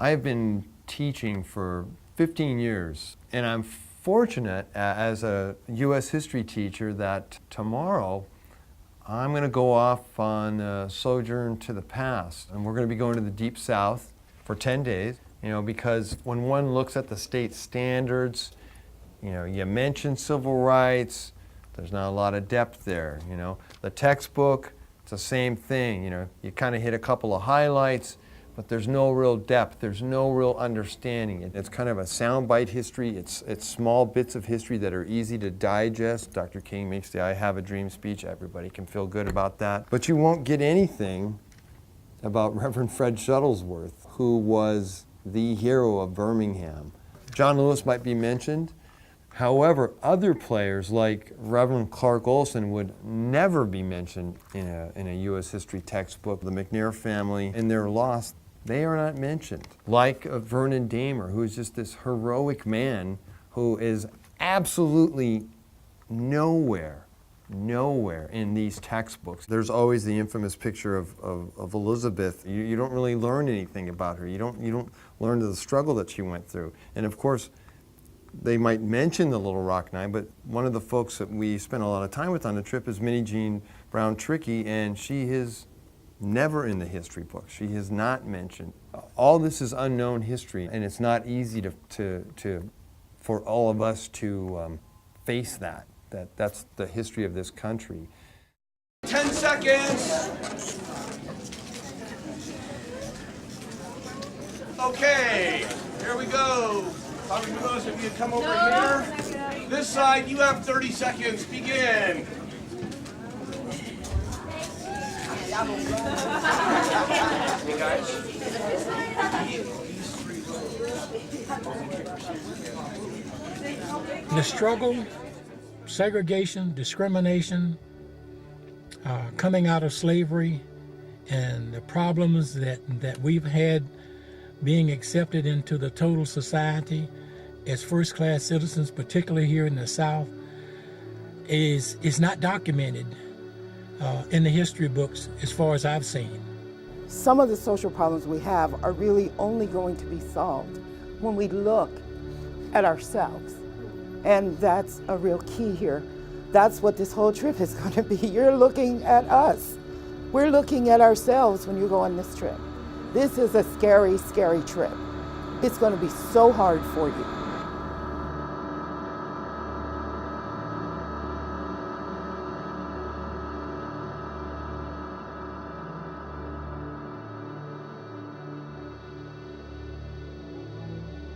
I've been teaching for 15 years, and I'm fortunate as a U.S. history teacher that tomorrow I'm going to go off on a sojourn to the past, and we're going to be going to the Deep South for 10 days, because when one looks at the state standards, you mention civil rights, there's not a lot of depth there, The textbook, it's the same thing, you kind of hit a couple of highlights, but there's no real depth, there's no real understanding. It's kind of a soundbite history, it's small bits of history that are easy to digest. Dr. King makes the I Have a Dream speech, everybody can feel good about that. But you won't get anything about Reverend Fred Shuttlesworth, who was the hero of Birmingham. John Lewis might be mentioned. However, other players like Reverend Clark Olson would never be mentioned in a U.S. history textbook. The McNair family and their loss, they are not mentioned. Like Vernon Dahmer, who is just this heroic man who is absolutely nowhere in these textbooks. There's always the infamous picture of Elizabeth. You don't really learn anything about her. You don't learn the struggle that she went through. And of course, they might mention the Little Rock Nine, but one of the folks that we spent a lot of time with on the trip is Minnie Jean Brown Trickey, and she is never in the history book. She is not mentioned. All this is unknown history, and it's not easy for all of us to face that. That's the history of this country. 10 seconds. Okay, here we go. Dr. Lewis, if you come over here. This side, you have 30 seconds. Begin. Hey guys. The struggle, segregation, discrimination, coming out of slavery, and the problems that we've had being accepted into the total society as first-class citizens, particularly here in the South, is not documented in the history books as far as I've seen. Some of the social problems we have are really only going to be solved when we look at ourselves. And that's a real key here. That's what this whole trip is going to be. You're looking at us. We're looking at ourselves when you go on this trip. This is a scary, scary trip. It's going to be so hard for you.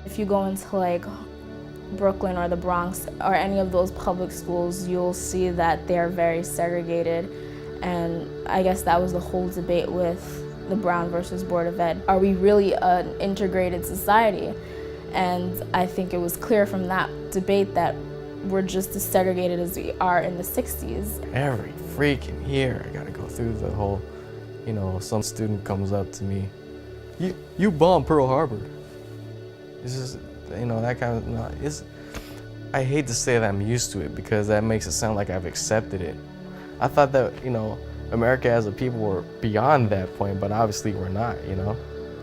If you go into like Brooklyn or the Bronx or any of those public schools, you'll see that they're very segregated. And I guess that was the whole debate with the Brown versus Board of Ed. Are we really an integrated society? And I think it was clear from that debate that we're just as segregated as we are in the 60s. Every freaking year, I gotta go through the whole, some student comes up to me, you bombed Pearl Harbor. This is, that kind of, I hate to say that I'm used to it because that makes it sound like I've accepted it. I thought that, America as a people were beyond that point, but obviously we're not,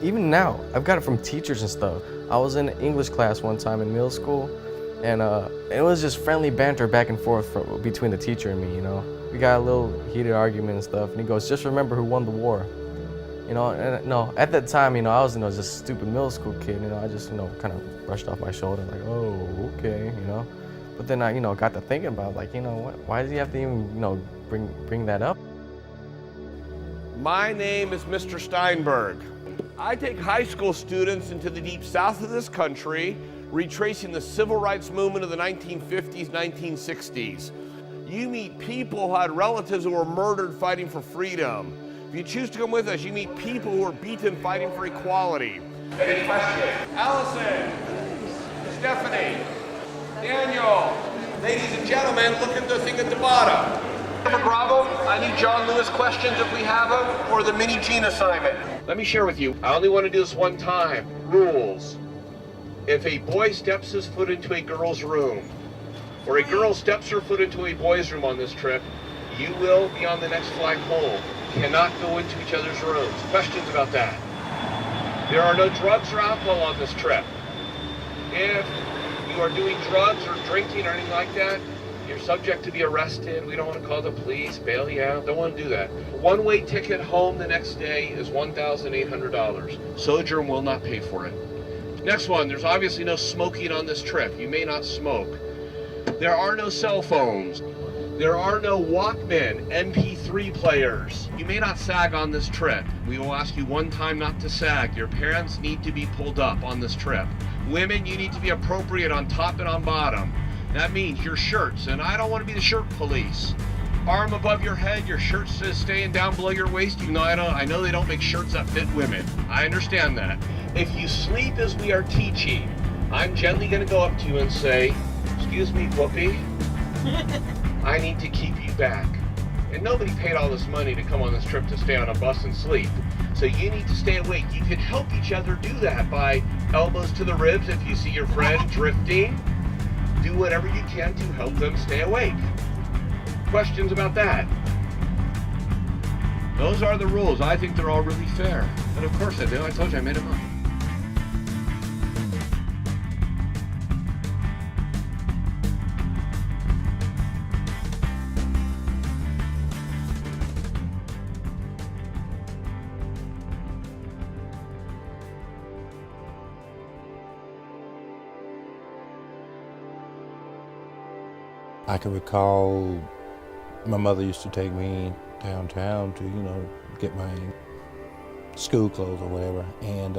Even now, I've got it from teachers and stuff. I was in an English class one time in middle school, and it was just friendly banter back and forth between the teacher and me, We got a little heated argument and stuff, and he goes, just remember who won the war. And no, at that time, I was, just a stupid middle school kid, I just, kind of brushed off my shoulder, like, oh, okay, But then I, got to thinking about, like, what, why does he have to even, bring that up? My name is Mr. Steinberg. I take high school students into the deep south of this country, retracing the civil rights movement of the 1950s, 1960s. You meet people who had relatives who were murdered fighting for freedom. If you choose to come with us, you meet people who are beaten fighting for equality. Any questions? Allison, Stephanie, Daniel, ladies and gentlemen, look at the thing at the bottom. Bravo, I need John Lewis questions if we have them, or the Minnie Jean assignment. Let me share with you, I only want to do this one time. Rules. If a boy steps his foot into a girl's room, or a girl steps her foot into a boy's room on this trip, you will be on the next flight home. Cannot go into each other's rooms. Questions about that? There are no drugs or alcohol on this trip. If you are doing drugs or drinking or anything like that, you're subject to be arrested. We don't want to call the police, bail you out. Don't want to do that. One-way ticket home the next day is $1,800. Sojourn will not pay for it. Next one, there's obviously no smoking on this trip. You may not smoke. There are no cell phones. There are no Walkman, MP3 players. You may not sag on this trip. We will ask you one time not to sag. Your parents need to be pulled up on this trip. Women, you need to be appropriate on top and on bottom. That means your shirts, and I don't want to be the shirt police. Arm above your head, your shirt's staying down below your waist. You know, I know they don't make shirts that fit women. I understand that. If you sleep as we are teaching, I'm gently going to go up to you and say, "Excuse me, Whoopi, I need to keep you back." And nobody paid all this money to come on this trip to stay on a bus and sleep. So you need to stay awake. You can help each other do that by elbows to the ribs if you see your friend drifting. Do whatever you can to help them stay awake. Questions about that? Those are the rules. I think they're all really fair. But of course I do. I told you I made them up. I can recall my mother used to take me downtown to, get my school clothes or whatever. And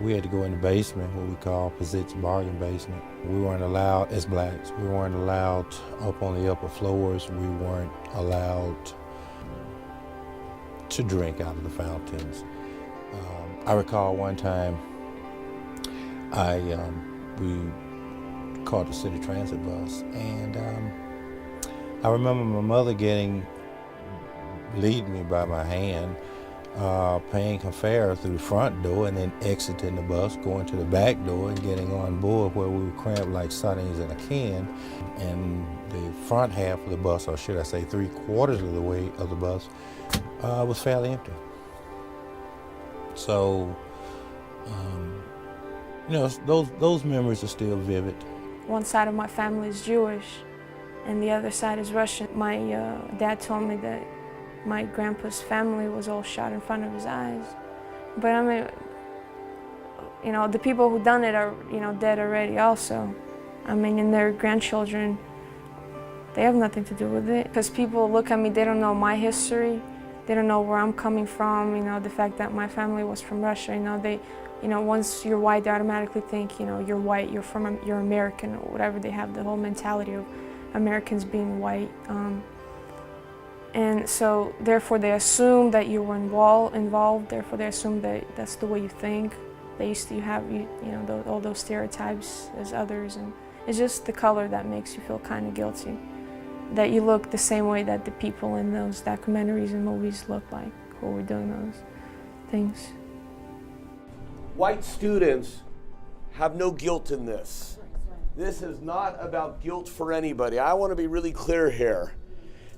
we had to go in the basement, what we call Pizit's bargain basement. We weren't allowed, as blacks, we weren't allowed up on the upper floors. We weren't allowed to drink out of the fountains. I recall one time we caught the city transit bus, and I remember my mother leading me by my hand, paying her fare through the front door and then exiting the bus, going to the back door and getting on board, where we were cramped like sardines in a can. And the front half of the bus, or should I say 3/4 of the way of the bus, was fairly empty. So, those memories are still vivid. One side of my family is Jewish and the other side is Russian. My dad told me that my grandpa's family was all shot in front of his eyes. But I mean, the people who done it are, dead already also. I mean, and their grandchildren, they have nothing to do with it. Because people look at me, they don't know my history. They don't know where I'm coming from, the fact that my family was from Russia, once you're white, they automatically think, you're white, you're American, or whatever. They have the whole mentality of Americans being white. And so, therefore, they assume that you were involved. Therefore, they assume that that's the way you think. They used to have, all those stereotypes as others. And it's just the color that makes you feel kind of guilty. That you look the same way that the people in those documentaries and movies look like, who were doing those things. White students have no guilt in this. This is not about guilt for anybody. I want to be really clear here.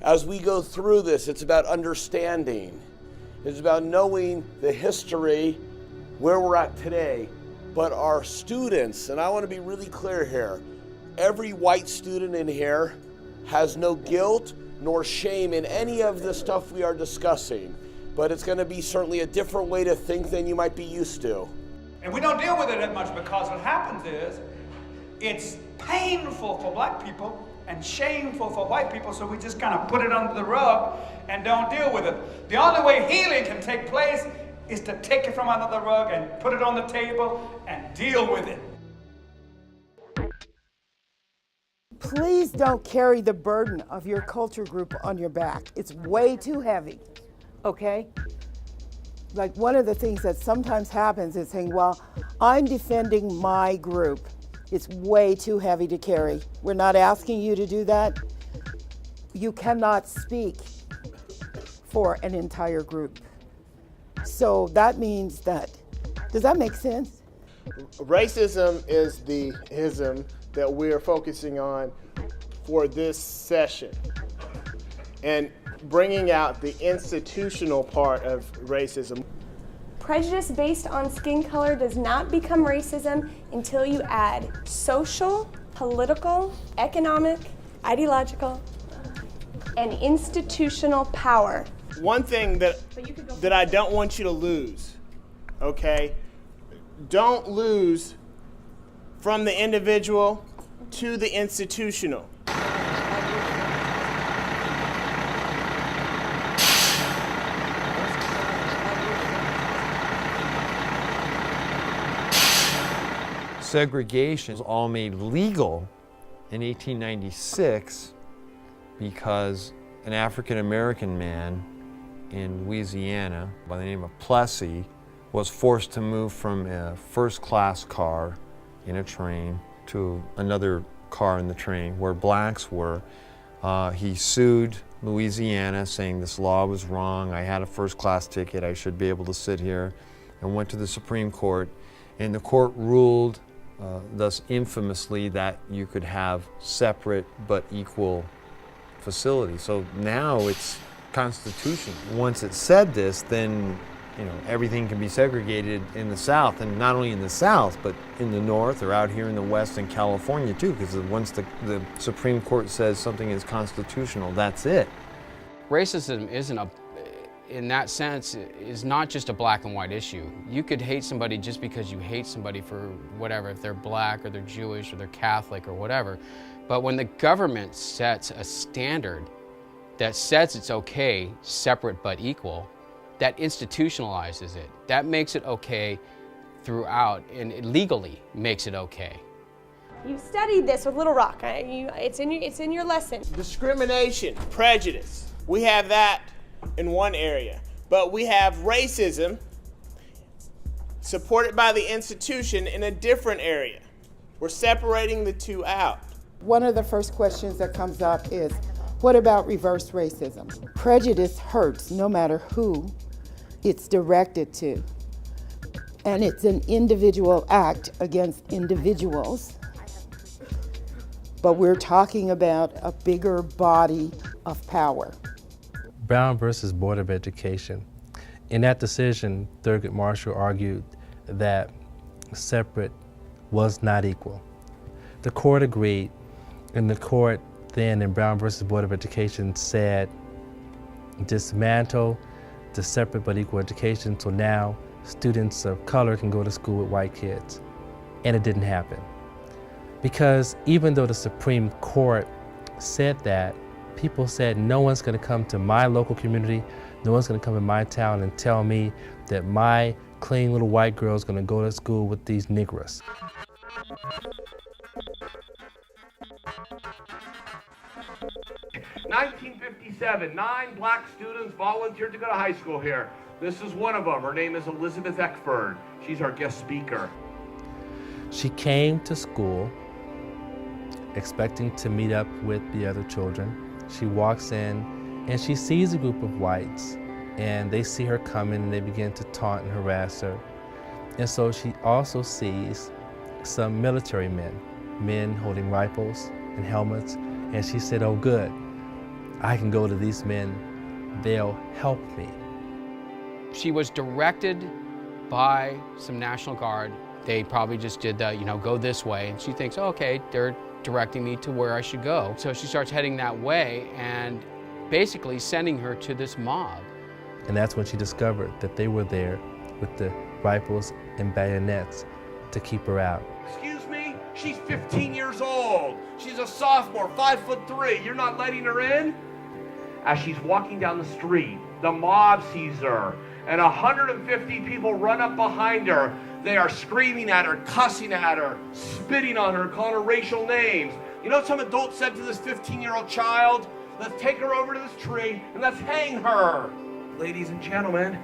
As we go through this, it's about understanding. It's about knowing the history, where we're at today. But our students, and I want to be really clear here, every white student in here has no guilt nor shame in any of the stuff we are discussing. But it's going to be certainly a different way to think than you might be used to. And we don't deal with it that much because what happens is it's painful for black people and shameful for white people, so we just kind of put it under the rug and don't deal with it. The only way healing can take place is to take it from under the rug and put it on the table and deal with it. Please don't carry the burden of your culture group on your back. It's way too heavy, okay? Like, one of the things that sometimes happens is saying, well, I'm defending my group. It's way too heavy to carry. We're not asking you to do that. You cannot speak for an entire group. So that means that, does that make sense? Racism is the ism that we're focusing on for this session. And bringing out the institutional part of racism. Prejudice based on skin color does not become racism until you add social, political, economic, ideological, and institutional power. One thing that I don't want you to lose, okay? Don't lose from the individual to the institutional. Segregation was all made legal in 1896 because an African American man in Louisiana by the name of Plessy was forced to move from a first-class car in a train to another car in the train where blacks were. He sued Louisiana saying this law was wrong, I had a first-class ticket, I should be able to sit here, and went to the Supreme Court. And the court ruled, thus infamously, that you could have separate but equal facilities. So now it's constitutional. Once it said this, then everything can be segregated in the South, and not only in the South, but in the North or out here in the West and California too, because once the Supreme Court says something is constitutional, that's it. Racism isn't in that sense, is not just a black and white issue. You could hate somebody just because you hate somebody for whatever, if they're black or they're Jewish or they're Catholic or whatever. But when the government sets a standard that says it's okay, separate but equal, that institutionalizes it. That makes it okay throughout, and it legally makes it okay. You studied this with Little Rock. It's in your lesson. Discrimination, prejudice. We have that in one area, but we have racism supported by the institution in a different area. We're separating the two out. One of the first questions that comes up is, what about reverse racism? Prejudice hurts no matter who it's directed to. And it's an individual act against individuals. But we're talking about a bigger body of power. Brown versus Board of Education. In that decision, Thurgood Marshall argued that separate was not equal. The court agreed, and the court then in Brown versus Board of Education said, dismantle the separate but equal education, so now students of color can go to school with white kids. And it didn't happen. Because even though the Supreme Court said that, people said no one's going to come to my local community, no one's going to come in my town and tell me that my clean little white girl is going to go to school with these Negroes. In 1957, 9 black students volunteered to go to high school here. This is one of them. Her name is Elizabeth Eckford. She's our guest speaker. She came to school expecting to meet up with the other children. She walks in and she sees a group of whites, and they see her coming and they begin to taunt and harass her. And so she also sees some military men holding rifles and helmets, and she said, oh good, I can go to these men, they'll help me. She was directed by some National Guard. They probably just did the, go this way, and she thinks, oh, okay, they're directing me to where I should go. So she starts heading that way and basically sending her to this mob. And that's when she discovered that they were there with the rifles and bayonets to keep her out. Excuse me? She's 15 years old. She's a sophomore, 5'3". You're not letting her in? As she's walking down the street, the mob sees her, and 150 people run up behind her. They are screaming at her, cussing at her, spitting on her, calling her racial names. You know what some adult said to this 15-year-old child? Let's take her over to this tree and let's hang her. Ladies and gentlemen,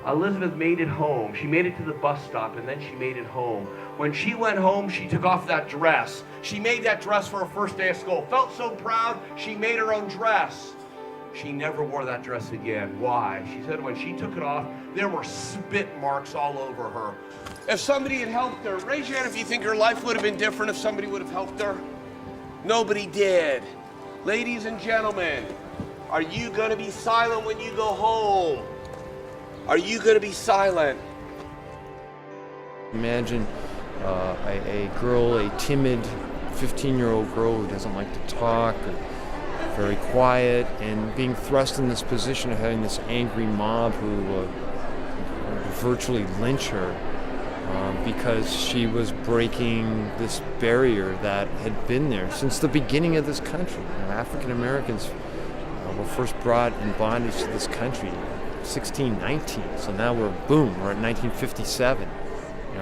Elizabeth made it home. She made it to the bus stop, and then she made it home. When she went home, she took off that dress. She made that dress for her first day of school. Felt so proud, she made her own dress. She never wore that dress again. Why? She said when she took it off, there were spit marks all over her. If somebody had helped her, raise your hand if you think her life would have been different if somebody would have helped her. Nobody did. Ladies and gentlemen, are you going to be silent when you go home? Are you going to be silent? Imagine a girl, a timid 15-year-old girl who doesn't like to talk, very quiet, and being thrust in this position of having this angry mob who virtually lynch her because she was breaking this barrier that had been there since the beginning of this country. African Americans were first brought in bondage to this country in 1619, so now we're at 1957.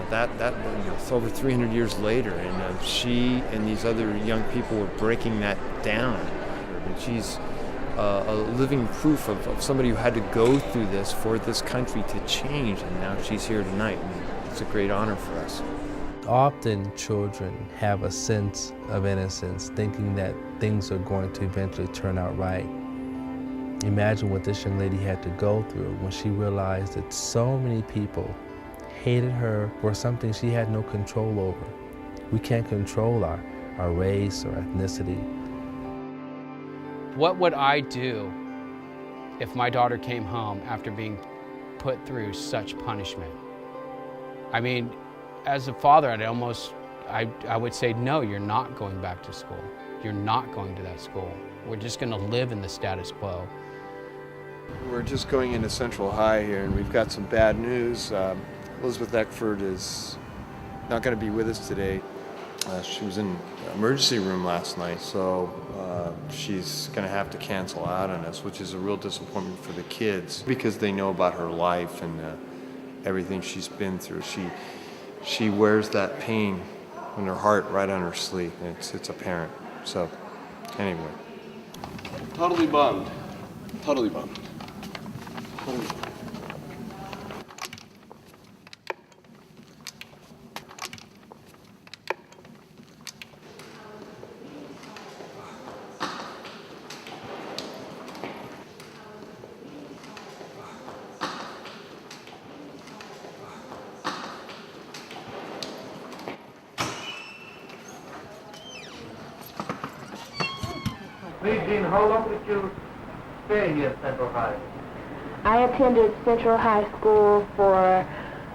It's over 300 years later, and she and these other young people were breaking that down. And she's a living proof of somebody who had to go through this for this country to change, and now she's here tonight, and it's a great honor for us. Often children have a sense of innocence, thinking that things are going to eventually turn out right. Imagine what this young lady had to go through when she realized that so many people hated her for something she had no control over. We can't control our race or ethnicity. What would I do if my daughter came home after being put through such punishment? I mean, as a father, I would say, no, you're not going back to school. You're not going to that school. We're just going to live in the status quo. We're just going into Central High here, and we've got some bad news. Elizabeth Eckford is not going to be with us today. She was in the emergency room last night, so she's going to have to cancel out on us, which is a real disappointment for the kids because they know about her life and everything she's been through. She wears that pain in her heart right on her sleeve. It's apparent. So, anyway. Totally bummed. Totally bummed. Totally bummed. Please, Dean, how long did you stay here at Central High? I attended Central High School for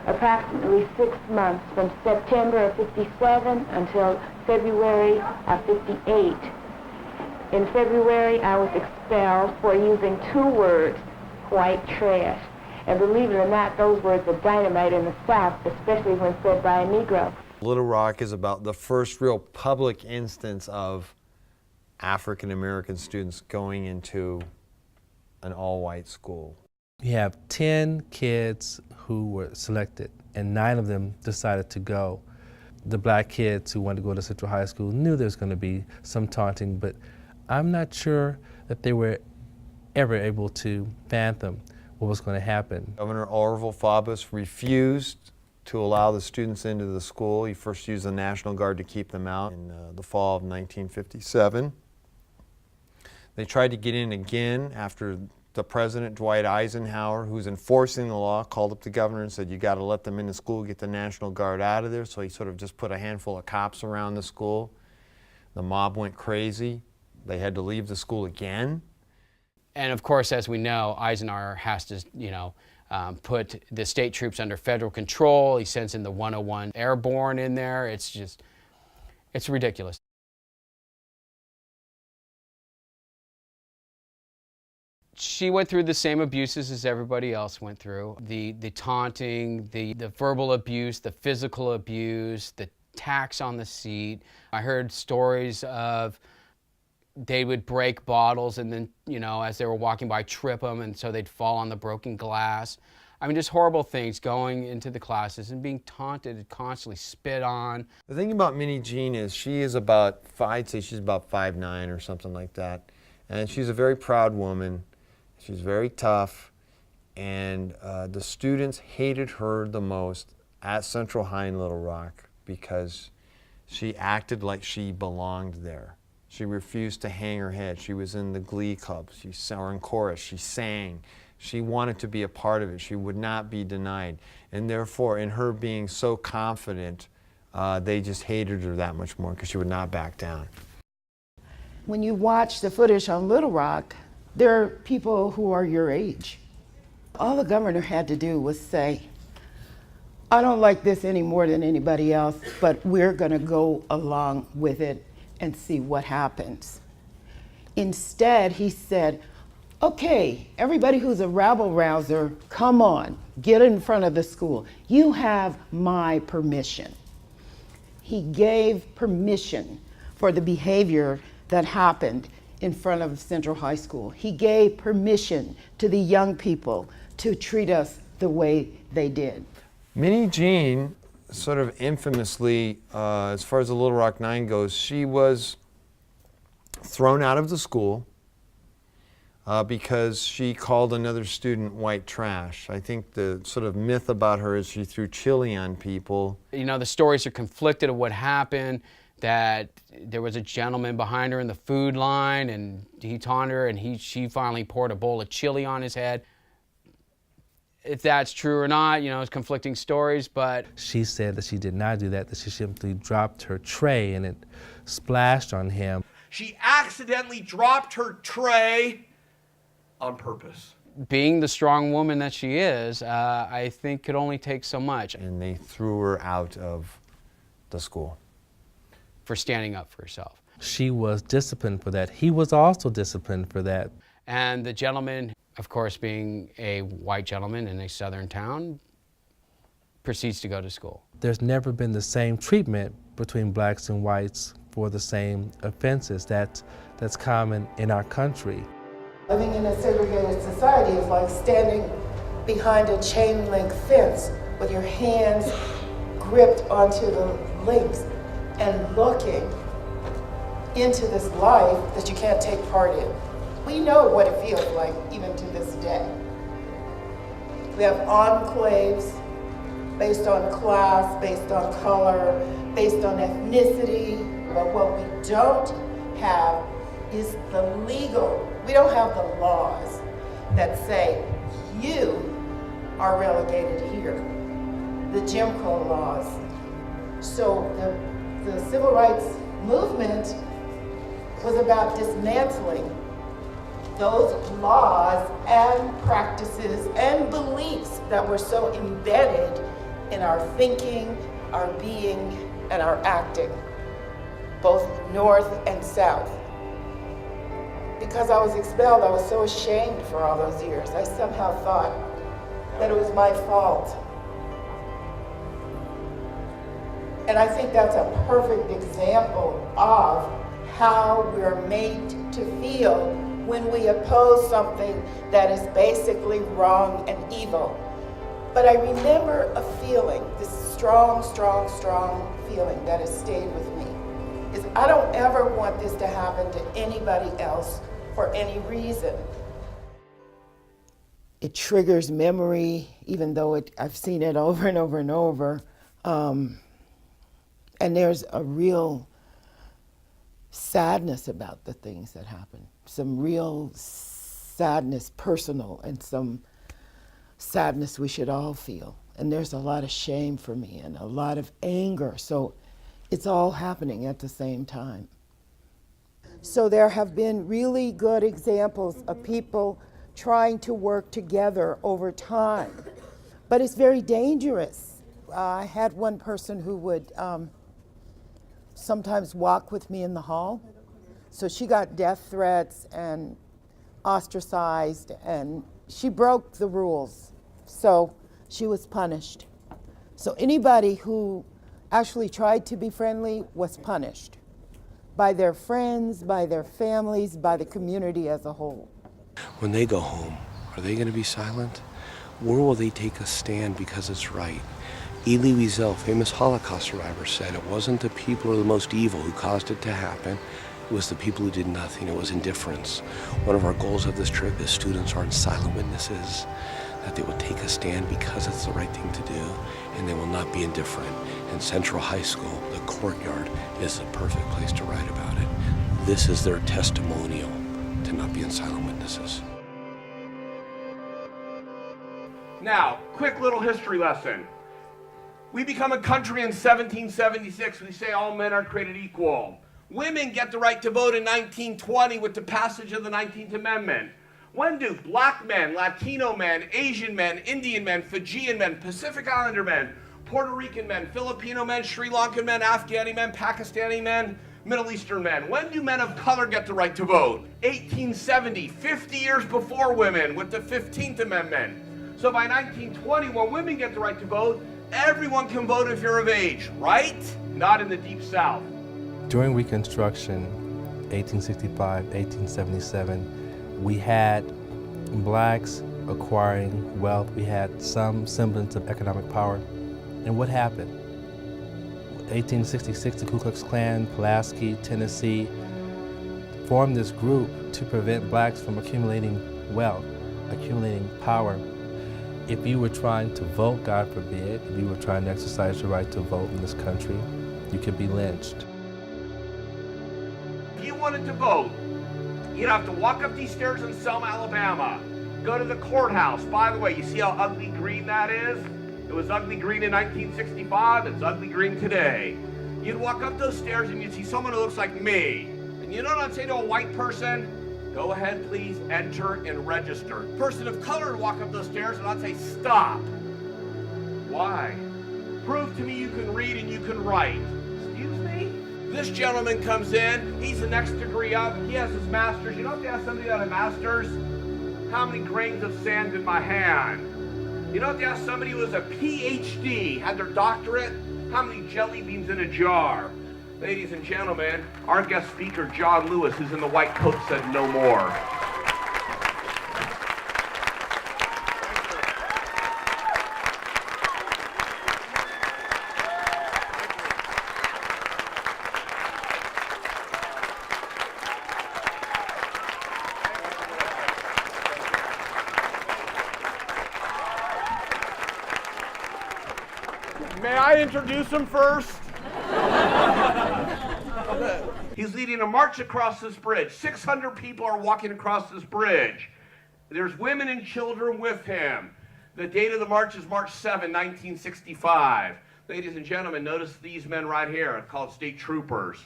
approximately 6 months, from September of '57 until February of '58. In February, I was expelled for using 2 words, white trash. And believe it or not, those words are dynamite in the South, especially when said by a Negro. Little Rock is about the first real public instance of African American students going into an all-white school. You have 10 kids who were selected, and 9 of them decided to go. The black kids who wanted to go to Central High School knew there was going to be some taunting, but I'm not sure that they were ever able to fathom what was going to happen. Governor Orville Faubus refused to allow the students into the school. He first used the National Guard to keep them out in the fall of 1957. They tried to get in again after the president, Dwight Eisenhower, who's enforcing the law, called up the governor and said, you got to let them in the school, get the National Guard out of there. So he sort of just put a handful of cops around the school. The mob went crazy. They had to leave the school again. And of course, as we know, Eisenhower has to, put the state troops under federal control. He sends in the 101 Airborne in there. It's ridiculous. She went through the same abuses as everybody else went through. The taunting, the verbal abuse, the physical abuse, the tax on the seat. I heard stories of they would break bottles and then, as they were walking by, trip them, and so they'd fall on the broken glass. I mean, just horrible things going into the classes and being taunted and constantly spit on. The thing about Minnie Jean is she is about, I'd say she's about 5'9" or something like that. And she's a very proud woman. She's very tough. And the students hated her the most at Central High in Little Rock because she acted like she belonged there. She refused to hang her head. She was in the glee club. She sang in chorus. She sang. She wanted to be a part of it. She would not be denied. And therefore, in her being so confident, they just hated her that much more because she would not back down. When you watch the footage on Little Rock, there are people who are your age. All the governor had to do was say, I don't like this any more than anybody else, but we're going to go along with it and see what happens. Instead, he said, okay, everybody who's a rabble-rouser, come on, get in front of the school. You have my permission. He gave permission for the behavior that happened in front of Central High School. He gave permission to the young people to treat us the way they did. Minnie Jean, sort of infamously, as far as the Little Rock Nine goes, she was thrown out of the school because she called another student white trash. I think the sort of myth about her is she threw chili on people. You know, the stories are conflicted of what happened, that there was a gentleman behind her in the food line and he taunted her and she finally poured a bowl of chili on his head. If that's true or not, you know, it's conflicting stories, but... She said that she did not do that she simply dropped her tray and it splashed on him. She accidentally dropped her tray on purpose. Being the strong woman that she is, I think could only take so much. And they threw her out of the school. For standing up for herself. She was disciplined for that. He was also disciplined for that. And the gentleman, of course, being a white gentleman in a southern town, proceeds to go to school. There's never been the same treatment between blacks and whites for the same offenses. That's common in our country. Living in a segregated society is like standing behind a chain link fence with your hands gripped onto the links and looking into this life that you can't take part in. We know what it feels like even to this day. We have enclaves based on class, based on color, based on ethnicity, but what we don't have is the legal, we don't have the laws that say you are relegated here, the Jim Crow laws. So the civil rights movement was about dismantling those laws and practices and beliefs that were so embedded in our thinking, our being, and our acting, both north and south. Because I was expelled, I was so ashamed for all those years. I somehow thought that it was my fault. And I think that's a perfect example of how we're made to feel when we oppose something that is basically wrong and evil. But I remember a feeling, this strong, strong, strong feeling that has stayed with me, is I don't ever want this to happen to anybody else for any reason. It triggers memory, even though I've seen it over and over and over. And there's a real sadness about the things that happen. Some real sadness, personal, and some sadness we should all feel. And there's a lot of shame for me and a lot of anger. So it's all happening at the same time. So there have been really good examples of people trying to work together over time. But it's very dangerous. I had one person who would sometimes walk with me in the hall. So she got death threats and ostracized, and she broke the rules. So she was punished. So anybody who actually tried to be friendly was punished by their friends, by their families, by the community as a whole. When they go home, are they going to be silent? Where will they take a stand because it's right? Elie Wiesel, famous Holocaust survivor, said it wasn't the people who are the most evil who caused it to happen. It was the people who did nothing. It was indifference. One of our goals of this trip is students aren't silent witnesses, that they will take a stand because it's the right thing to do, and they will not be indifferent. And Central High School, the courtyard, is the perfect place to write about it. This is their testimonial to not being silent witnesses. Now, quick little history lesson. We become a country in 1776. We say all men are created equal. Women get the right to vote in 1920 with the passage of the 19th Amendment. When do black men, Latino men, Asian men, Indian men, Fijian men, Pacific Islander men, Puerto Rican men, Filipino men, Sri Lankan men, Afghani men, Pakistani men, Middle Eastern men. When do men of color get the right to vote? 1870, 50 years before women with the 15th Amendment. So by 1920, when women get the right to vote, everyone can vote if you're of age, right? Not in the Deep South. During Reconstruction, 1865, 1877, we had blacks acquiring wealth. We had some semblance of economic power. And what happened? 1866, the Ku Klux Klan, Pulaski, Tennessee, formed this group to prevent blacks from accumulating wealth, accumulating power. If you were trying to vote, God forbid, if you were trying to exercise your right to vote in this country, you could be lynched. If you wanted to vote, you'd have to walk up these stairs in Selma, Alabama, go to the courthouse. By the way, you see how ugly green that is? It was ugly green in 1965, it's ugly green today. You'd walk up those stairs and you'd see someone who looks like me. And you know what I'd say to a white person? Go ahead, please, enter and register. Person of color would walk up those stairs and I'd say, stop. Why? Prove to me you can read and you can write. Excuse me? This gentleman comes in, he's the next degree up, he has his master's. You know if you ask somebody that a master's? How many grains of sand in my hand? You know if you ask somebody who has a PhD, had their doctorate? How many jelly beans in a jar? Ladies and gentlemen, our guest speaker, John Lewis, who's in the white coat, said no more. May I introduce him first? He's leading a march across this bridge. 600 people are walking across this bridge. There's women and children with him. The date of the march is March 7, 1965. Ladies and gentlemen, notice these men right here, called state troopers.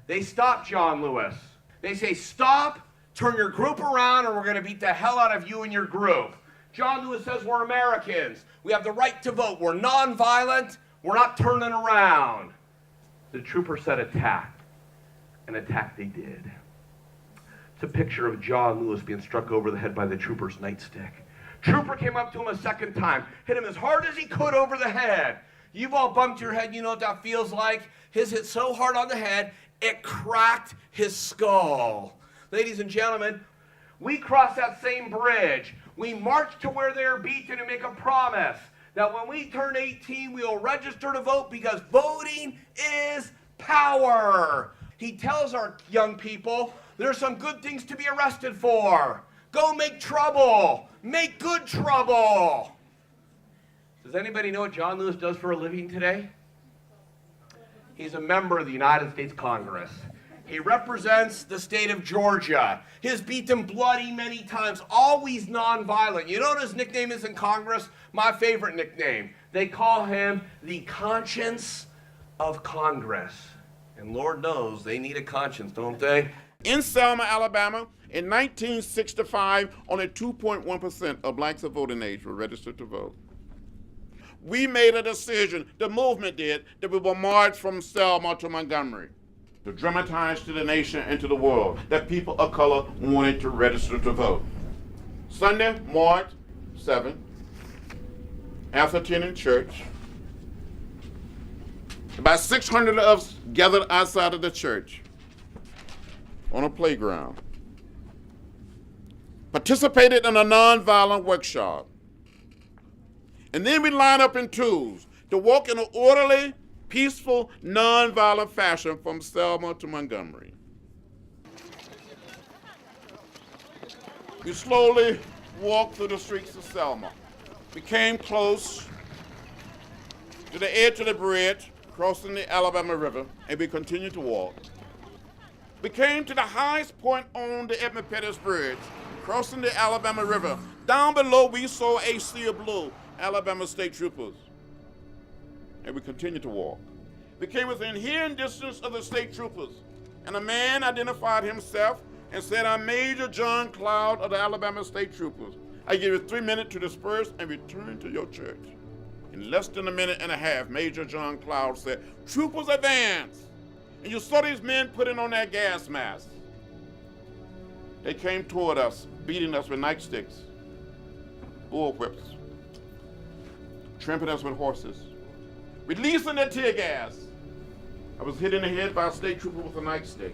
They stop John Lewis. They say, stop, turn your group around, or we're going to beat the hell out of you and your group. John Lewis says we're Americans. We have the right to vote. We're nonviolent. We're not turning around. The trooper said attack. And attack they did. It's a picture of John Lewis being struck over the head by the trooper's nightstick. Trooper came up to him a second time, hit him as hard as he could over the head. You've all bumped your head, you know what that feels like? His hit so hard on the head, it cracked his skull. Ladies and gentlemen, we crossed that same bridge. We marched to where they're beaten and make a promise that when we turn 18, we will register to vote because voting is power. He tells our young people there's some good things to be arrested for. Go make trouble. Make good trouble. Does anybody know what John Lewis does for a living today? He's a member of the United States Congress. He represents the state of Georgia. He's beaten bloody many times, always nonviolent. You know what his nickname is in Congress? My favorite nickname. They call him the conscience of Congress. And Lord knows they need a conscience, don't they? In Selma, Alabama, in 1965, only 2.1% of blacks of voting age were registered to vote. We made a decision, the movement did, that we will march from Selma to Montgomery to dramatize to the nation and to the world that people of color wanted to register to vote. Sunday, March 7th, after attending church, about 600 of us gathered outside of the church on a playground, participated in a nonviolent workshop. And then we lined up in twos to walk in an orderly, peaceful, nonviolent fashion from Selma to Montgomery. We slowly walked through the streets of Selma. We came close to the edge of the bridge, crossing the Alabama River, and we continued to walk. We came to the highest point on the Edmund Pettus Bridge, crossing the Alabama River. Down below, we saw a sea of blue, Alabama state troopers. And we continued to walk. We came within hearing distance of the state troopers, and a man identified himself and said, "I'm Major John Cloud of the Alabama State Troopers. I give you 3 minutes to disperse and return to your church." In less than a minute and a half, Major John Cloud said, "Troopers, advance." And you saw these men putting on their gas masks. They came toward us, beating us with nightsticks, bullwhips, trampling us with horses, releasing their tear gas. I was hit in the head by a state trooper with a nightstick.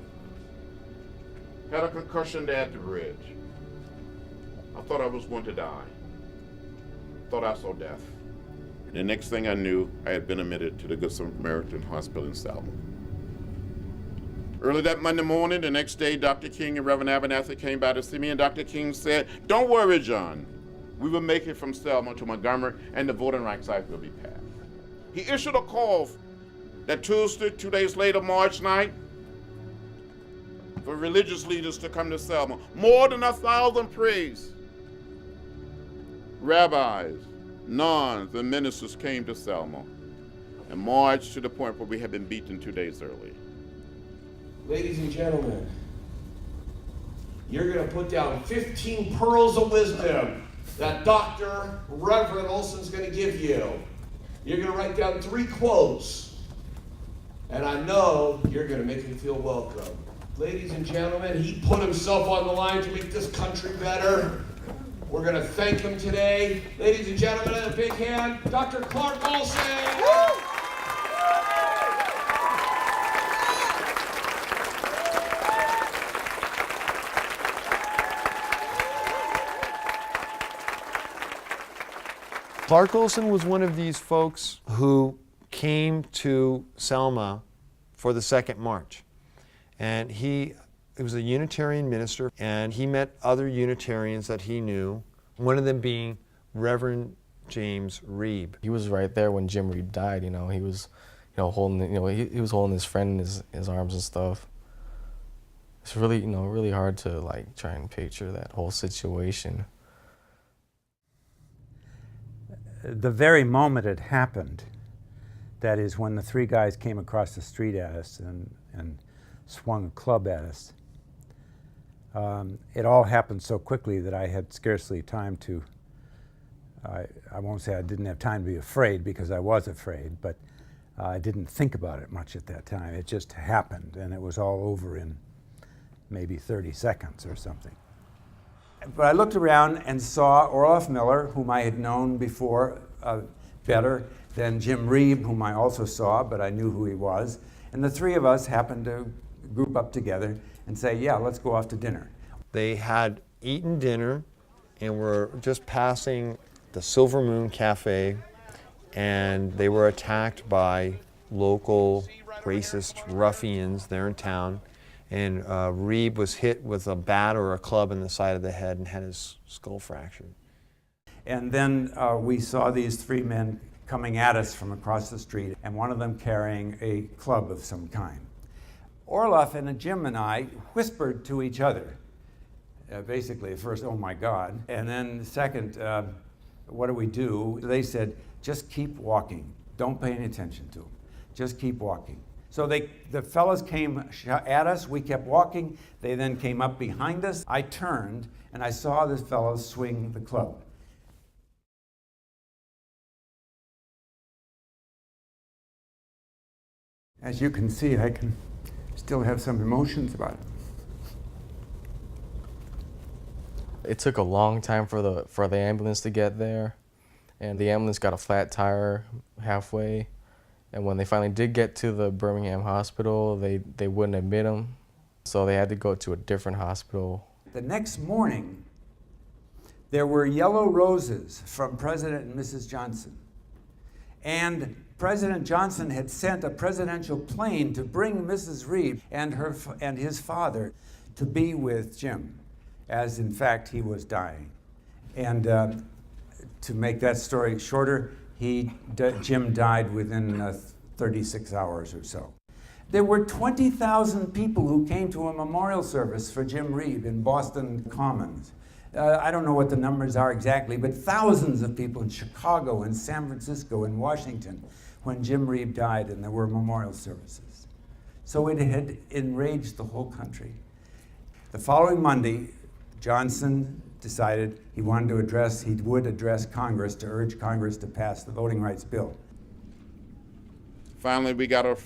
Had a concussion there at the bridge. I thought I was going to die. Thought I saw death. And the next thing I knew, I had been admitted to the Good Samaritan Hospital in Selma. Early that Monday morning, the next day, Dr. King and Reverend Abernathy came by to see me, and Dr. King said, "Don't worry, John. We will make it from Selma to Montgomery, and the voting rights act will be passed." He issued a call that Tuesday, 2 days later, March 9th, for religious leaders to come to Selma. More than 1,000 priests, rabbis, nuns, and ministers came to Selma and marched to the point where we had been beaten 2 days early. Ladies and gentlemen, you're going to put down 15 pearls of wisdom that Dr. Reverend Olson's going to give you. You're going to write down 3 quotes, and I know you're going to make him feel welcome. Ladies and gentlemen, he put himself on the line to make this country better. We're going to thank him today. Ladies and gentlemen, a big hand, Dr. Clark Olson. Woo! Clark Olson was one of these folks who came to Selma for the Second March. And he was a Unitarian minister, and he met other Unitarians that he knew, one of them being Reverend James Reeb. He was right there when Jim Reeb died. He was, holding, he was holding his friend in his arms and stuff. It's really, really hard to try and picture that whole situation. The very moment it happened, that is when the 3 guys came across the street at us and swung a club at us, it all happened so quickly that I had scarcely time to, I won't say I didn't have time to be afraid, because I was afraid, but I didn't think about it much at that time. It just happened, and it was all over in maybe 30 seconds or something. But I looked around and saw Orloff Miller, whom I had known before better than Jim Reeb, whom I also saw, but I knew who he was. And the 3 of us happened to group up together and say, "Yeah, let's go off to dinner." They had eaten dinner and were just passing the Silver Moon Cafe, and they were attacked by local racist ruffians there in town. And Reeb was hit with a bat or a club in the side of the head and had his skull fractured. And then we saw these 3 men coming at us from across the street, and one of them carrying a club of some kind. Orloff and Jim and I whispered to each other, basically, first, "Oh my God," and then second, "What do we do?" They said, "Just keep walking. Don't pay any attention to them. Just keep walking." So the fellas came at us, we kept walking, they then came up behind us. I turned and I saw the fellows swing the club. As you can see, I can still have some emotions about it. It took a long time for the ambulance to get there, and the ambulance got a flat tire halfway. And when they finally did get to the Birmingham hospital, they wouldn't admit him, so they had to go to a different hospital. The next morning, there were yellow roses from President and Mrs. Johnson. And President Johnson had sent a presidential plane to bring Mrs. Reeb and his father to be with Jim, as in fact he was dying. And to make that story shorter, Jim died within 36 hours or so. There were 20,000 people who came to a memorial service for Jim Reeb in Boston Commons. I don't know what the numbers are exactly, but thousands of people in Chicago and San Francisco and Washington when Jim Reeb died, and there were memorial services. So it had enraged the whole country. The following Monday, Johnson decided he would address Congress to urge Congress to pass the voting rights bill. Finally, we got an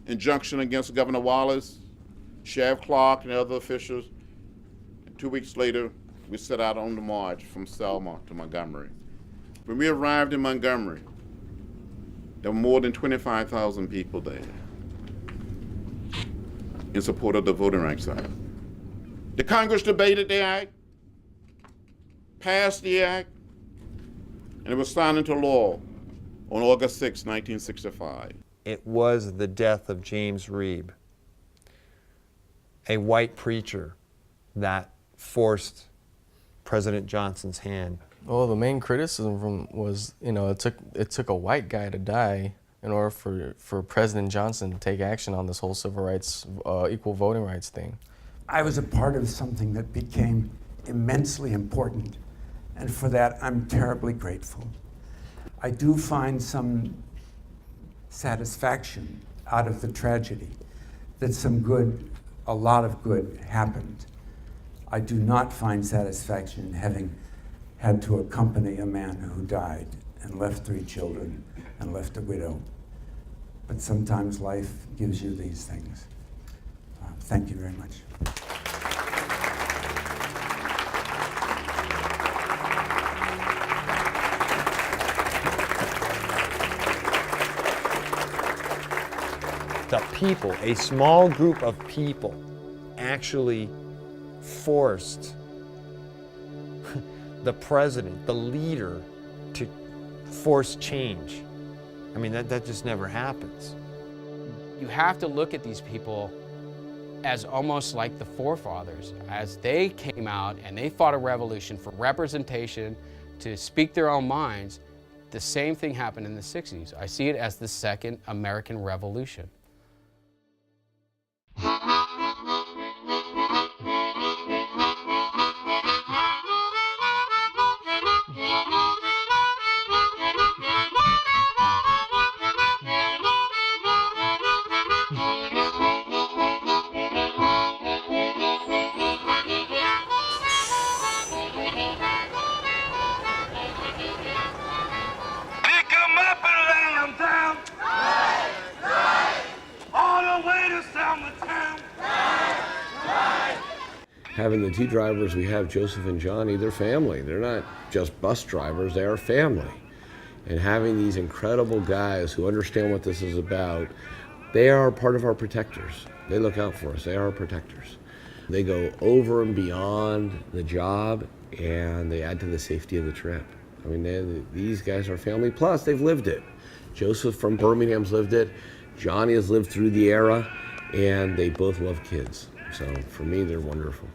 injunction against Governor Wallace, Sheriff Clark, and other officials. And 2 weeks later, we set out on the march from Selma to Montgomery. When we arrived in Montgomery, there were more than 25,000 people there in support of the Voting Rights Act. The Congress debated the act, passed the act, and it was signed into law on August 6, 1965. It was the death of James Reeb, a white preacher that forced President Johnson's hand. Well, the main criticism was, it took a white guy to die in order for President Johnson to take action on this whole civil rights, equal voting rights thing. I was a part of something that became immensely important, and for that I'm terribly grateful. I do find some satisfaction out of the tragedy that a lot of good happened. I do not find satisfaction in having had to accompany a man who died and left 3 children and left a widow. But sometimes life gives you these things. Thank you very much. The people, a small group of people, actually forced the president, the leader, to force change. I mean, that just never happens. You have to look at these people as almost like the forefathers, as they came out and they fought a revolution for representation, to speak their own minds. The same thing happened in the 60s. I see it as the Second American Revolution. Having the 2 drivers we have, Joseph and Johnny, they're family. They're not just bus drivers, they are family. And having these incredible guys who understand what this is about, they are part of our protectors. They look out for us, they are our protectors. They go over and beyond the job, and they add to the safety of the trip. I mean, these guys are family, plus they've lived it. Joseph from Birmingham's lived it, Johnny has lived through the era, and they both love kids. So for me, they're wonderful.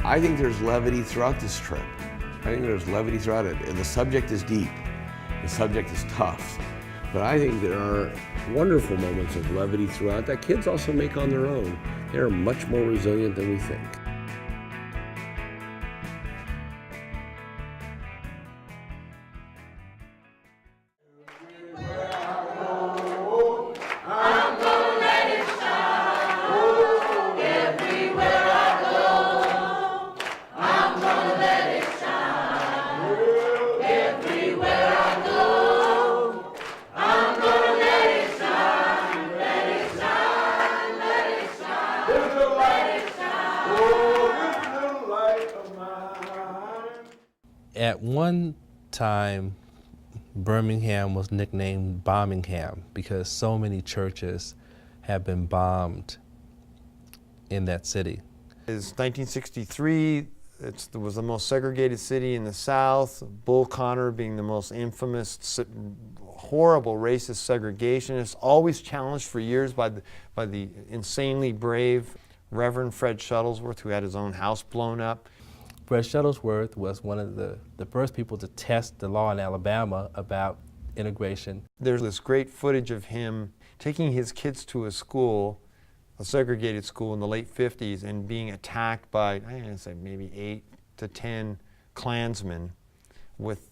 I think there's levity throughout this trip. I think there's levity throughout it. And the subject is deep. The subject is tough. But I think there are wonderful moments of levity throughout that kids also make on their own. They're much more resilient than we think. At one time, Birmingham was nicknamed Bombingham because so many churches have been bombed in that city. It's 1963. It was the most segregated city in the South. Bull Connor being the most infamous, horrible racist segregationist, always challenged for years by the insanely brave Reverend Fred Shuttlesworth, who had his own house blown up. Fred Shuttlesworth was one of the first people to test the law in Alabama about integration. There's this great footage of him taking his kids to a school, a segregated school in the late 50s, and being attacked by, I'm going to say maybe 8 to 10 Klansmen with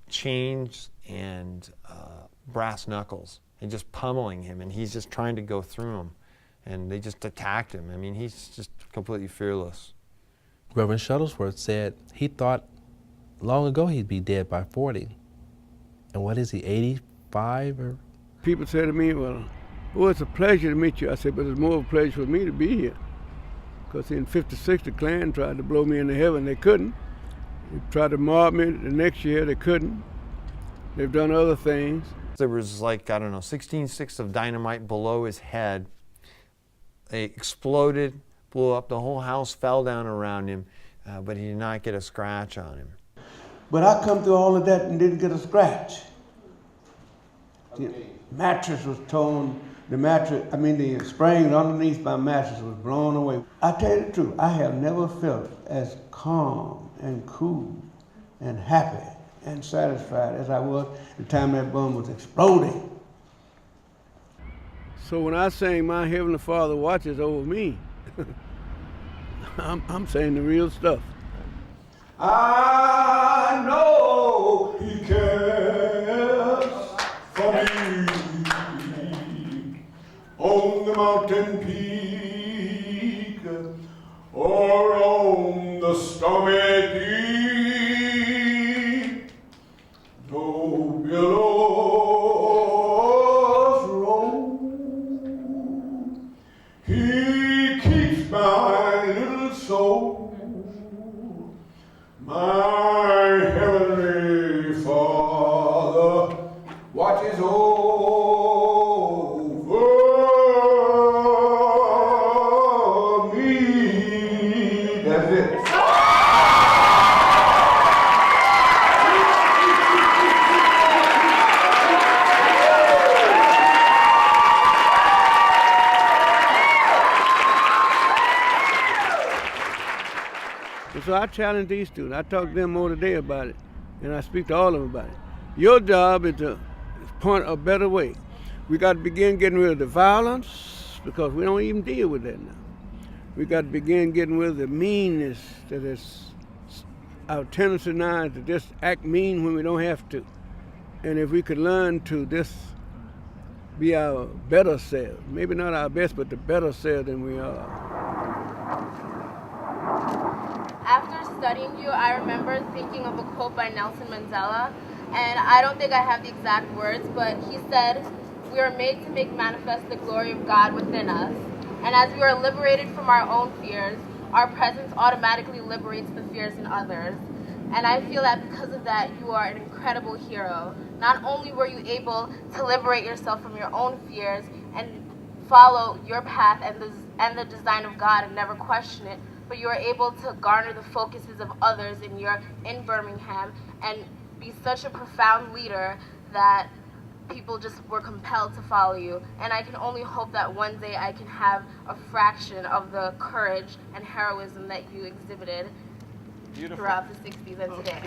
chains and brass knuckles and just pummeling him, and he's just trying to go through them, and they just attacked him. I mean, he's just completely fearless. Reverend Shuttlesworth said he thought long ago he'd be dead by 40. And what is he, 85 or? People say to me, well, it's a pleasure to meet you. I said, but it's more of a pleasure for me to be here. Because in '56, the Klan tried to blow me into heaven. They couldn't. They tried to mob me the next year. They couldn't. They've done other things. There was like, I don't know, 16 sticks of dynamite below his head. They exploded, blew up. The whole house fell down around him, but he did not get a scratch on him. But I come through all of that and didn't get a scratch. The mattress was torn. The springs underneath my mattress was blown away. I tell you the truth, I have never felt as calm and cool and happy and satisfied as I was the time that bomb was exploding. So when I sing My Heavenly Father Watches Over Me, I'm saying the real stuff. I know He cares for me on the mountain peak or on the stormy deep. Though billows roll, He keeps my little soul. My Heavenly Father watches over me. That's it. And so I challenge these students. I talk to them more today about it, and I speak to all of them about it. Your job is to point a better way. We got to begin getting rid of the violence, because we don't even deal with that now. We got to begin getting rid of the meanness that is our tendency now is to just act mean when we don't have to. And if we could learn to just be our better selves, maybe not our best, but the better selves than we are. After studying you, I remember thinking of a quote by Nelson Mandela, and I don't think I have the exact words, but he said, "We are made to make manifest the glory of God within us. And as we are liberated from our own fears, our presence automatically liberates the fears in others." And I feel that because of that, you are an incredible hero. Not only were you able to liberate yourself from your own fears and follow your path and the design of God and never question it, but you are able to garner the focuses of others in Birmingham and be such a profound leader that people just were compelled to follow you. And I can only hope that one day I can have a fraction of the courage and heroism that you exhibited throughout the 60s and today.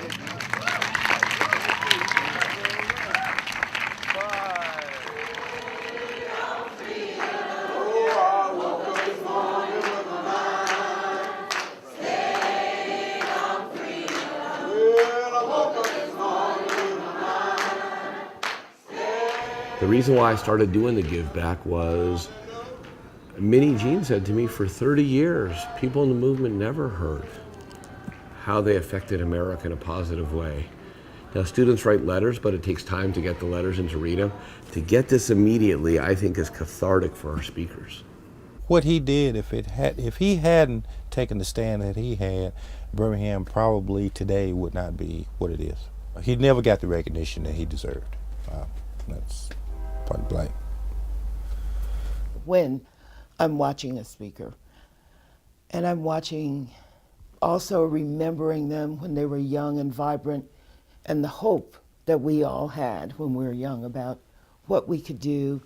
The reason why I started doing the Give Back was Minnie Jean said to me, for 30 years, people in the movement never heard how they affected America in a positive way. Now, students write letters, but it takes time to get the letters and to read them. To get this immediately, I think, is cathartic for our speakers. what he did, if he hadn't taken the stand that he had, Birmingham probably today would not be what it is. He never got the recognition that he deserved. That's point blank. When I'm watching a speaker, and I'm watching, also remembering them when they were young and vibrant, and the hope that we all had when we were young about what we could do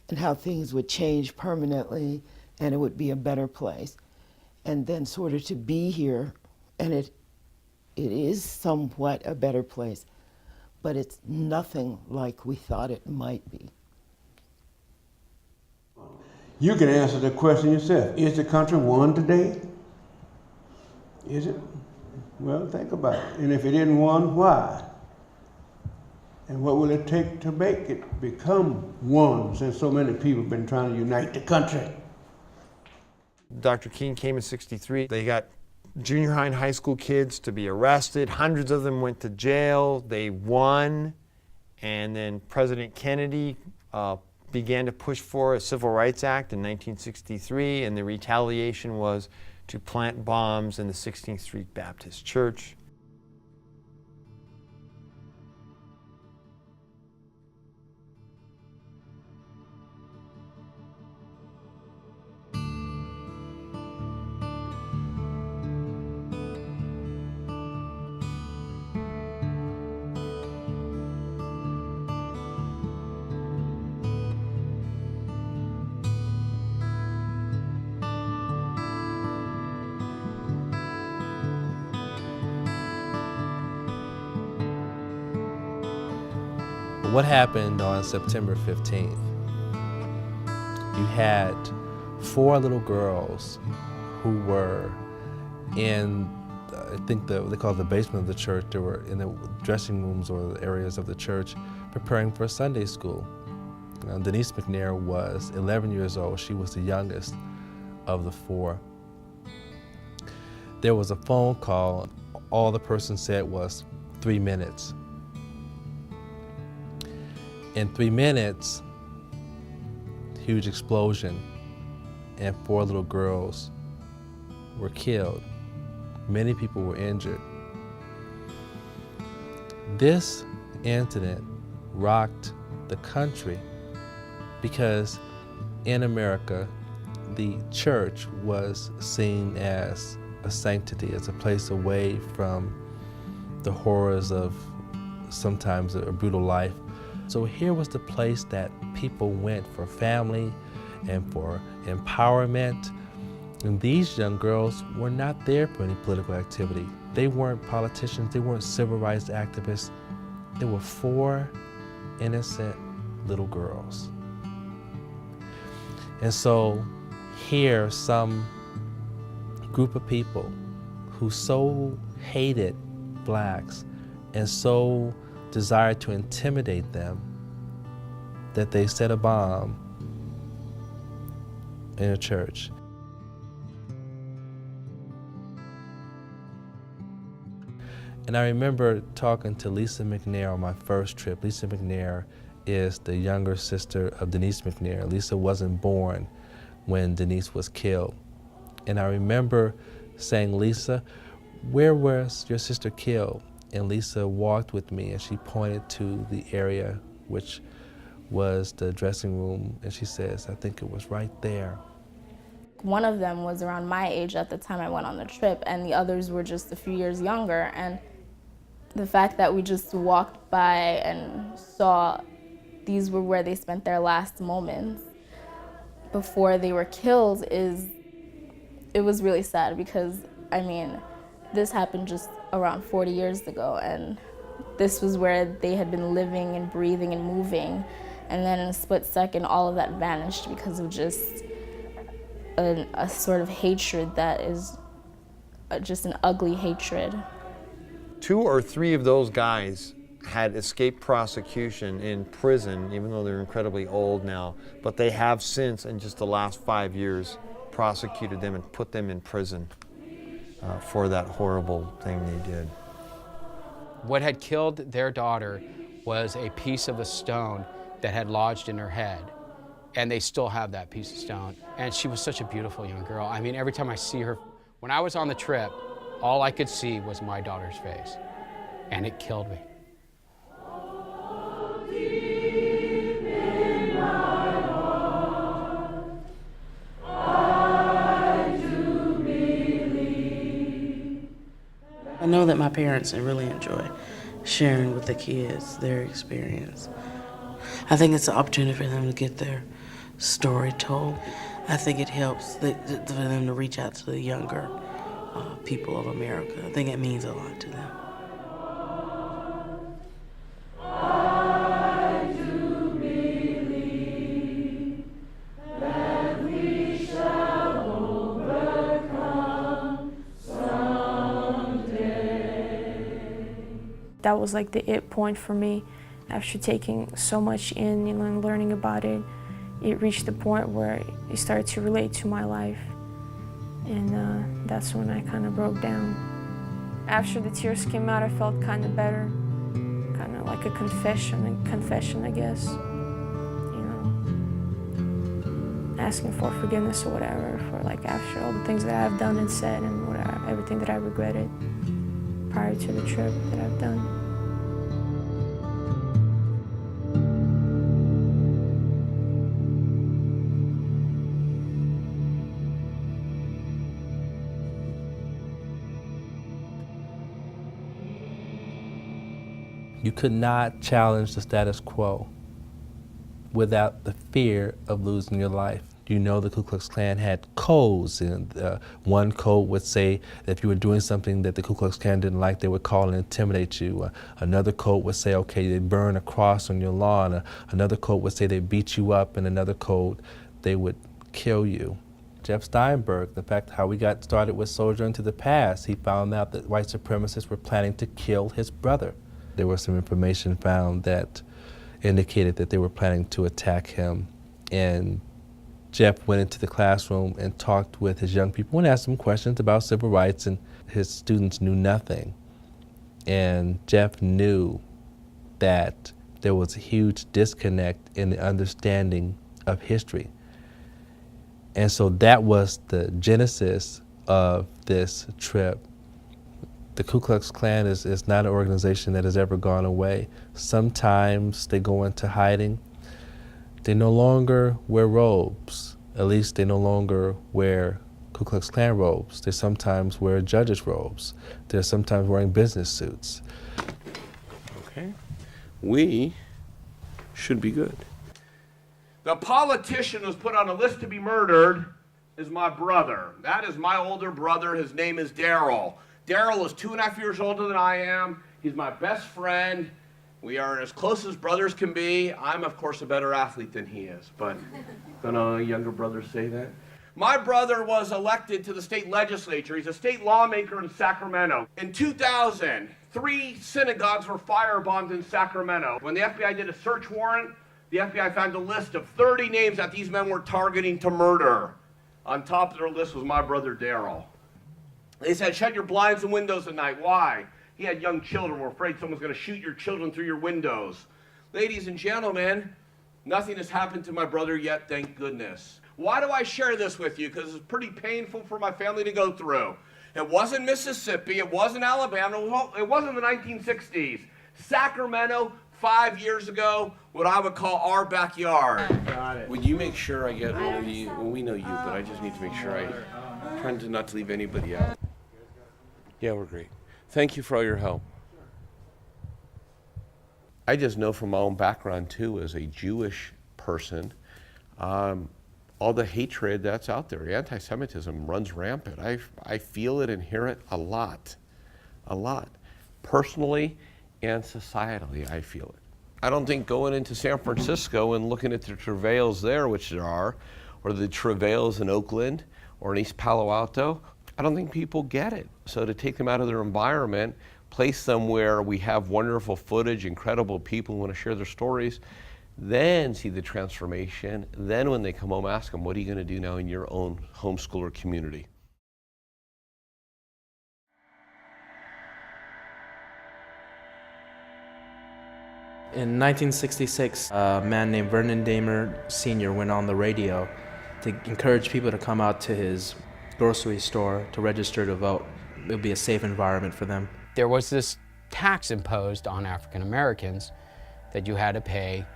and how things would change permanently and it would be a better place. And then sort of to be here, and it is somewhat a better place, but it's nothing like we thought it might be. You can answer the question yourself. Is the country one today? Is it? Well, think about it. And if it isn't one, why? And what will it take to make it become one, since so many people have been trying to unite the country? Dr. King came in '63. They got junior high and high school kids to be arrested. Hundreds of them went to jail. They won. And then President Kennedy began to push for a Civil Rights Act in 1963, and the retaliation was to plant bombs in the 16th Street Baptist Church. What happened on September 15th? You had 4 little girls who were in, I think they call it the basement of the church. They were in the dressing rooms or the areas of the church preparing for Sunday school. Denise McNair was 11 years old. She was the youngest of the 4. There was a phone call. All the person said was 3 minutes. In 3 minutes, huge explosion, and 4 little girls were killed. Many people were injured. This incident rocked the country because in America, the church was seen as a sanctity, as a place away from the horrors of sometimes a brutal life. So here was the place that people went for family and for empowerment. And these young girls were not there for any political activity. They weren't politicians, they weren't civil rights activists. There were 4 innocent little girls. And so here, some group of people who so hated blacks and so desired to intimidate them that they set a bomb in a church. And I remember talking to Lisa McNair on my first trip. Lisa McNair is the younger sister of Denise McNair. Lisa wasn't born when Denise was killed. And I remember saying, Lisa, where was your sister killed? And Lisa walked with me and she pointed to the area which was the dressing room, and she says, I think it was right there. One of them was around my age at the time I went on the trip, and the others were just a few years younger. And the fact that we just walked by and saw these were where they spent their last moments before they were killed it was really sad, because, I mean, this happened just around 40 years ago, and this was where they had been living and breathing and moving, and then in a split second all of that vanished because of just a sort of hatred that is just an ugly hatred. 2 or 3 of those guys had escaped prosecution in prison, even though they're incredibly old now, but they have since, in just the last 5 years, prosecuted them and put them in prison for that horrible thing they did. What had killed their daughter was a piece of a stone that had lodged in her head. and they still have that piece of stone. And she was such a beautiful young girl. I mean, every time I see her, when I was on the trip, all I could see was my daughter's face, and it killed me. I know that my parents really enjoy sharing with the kids their experience. I think it's an opportunity for them to get their story told. I think it helps for them to reach out to the younger people of America. I think it means a lot to them. That was like the it point for me. After taking so much in, and learning about it, it reached the point where it started to relate to my life. And that's when I kind of broke down. After the tears came out, I felt kind of better. Kind of like a confession, I guess. You know, asking for forgiveness or whatever, for like after all the things that I've done and said and whatever, everything that I regretted prior to the trip that I've done. You could not challenge the status quo without the fear of losing your life. You know, the Ku Klux Klan had codes, and one code would say that if you were doing something that the Ku Klux Klan didn't like, they would call and intimidate you. Another code would say, okay, they burn a cross on your lawn. Another code would say they beat you up, and another code, they would kill you. Jeff Steinberg, the fact how we got started with Soldier into the Past, he found out that white supremacists were planning to kill his brother. There was some information found that indicated that they were planning to attack him, and Jeff went into the classroom and talked with his young people and asked them questions about civil rights, and his students knew nothing. And Jeff knew that there was a huge disconnect in the understanding of history. And so that was the genesis of this trip. The Ku Klux Klan is not an organization that has ever gone away. Sometimes they go into hiding. They no longer wear robes. At least they no longer wear Ku Klux Klan robes. They sometimes wear judges' robes. They're sometimes wearing business suits. Okay. We should be good. The politician who's put on a list to be murdered is my brother. That is my older brother. His name is Daryl. Daryl is 2.5 years older than I am. He's my best friend. We are as close as brothers can be. I'm, of course, a better athlete than he is, but don't all younger brothers say that? My brother was elected to the state legislature. He's a state lawmaker in Sacramento. In 2000, 3 synagogues were firebombed in Sacramento. When the FBI did a search warrant, the FBI found a list of 30 names that these men were targeting to murder. On top of their list was my brother Daryl. They said, shut your blinds and windows at night. Why? He had young children. We're afraid someone's going to shoot your children through your windows. Ladies and gentlemen, nothing has happened to my brother yet, thank goodness. Why do I share this with you? Because it's pretty painful for my family to go through. It wasn't Mississippi. It wasn't Alabama. It wasn't the 1960s. Sacramento, 5 years ago, what I would call our backyard. Got it. Would you make sure I get all of you? Well, we know you, but I just need to make sure I'm trying to not leave anybody out. Yeah, we're great. Thank you for all your help. I just know from my own background, too, as a Jewish person, all the hatred that's out there. Anti-Semitism runs rampant. I feel it and hear it a lot. Personally and societally, I feel it. I don't think going into San Francisco and looking at the travails there, which there are, or the travails in Oakland or in East Palo Alto, I don't think people get it. So to take them out of their environment, place them where we have wonderful footage, incredible people who want to share their stories, then see the transformation. Then when they come home, ask them, what are you going to do now in your own homeschooler community? In 1966, a man named Vernon Dahmer Sr. went on the radio to encourage people to come out to his grocery store to register to vote. It would be a safe environment for them. There was this tax imposed on African Americans that you had to pay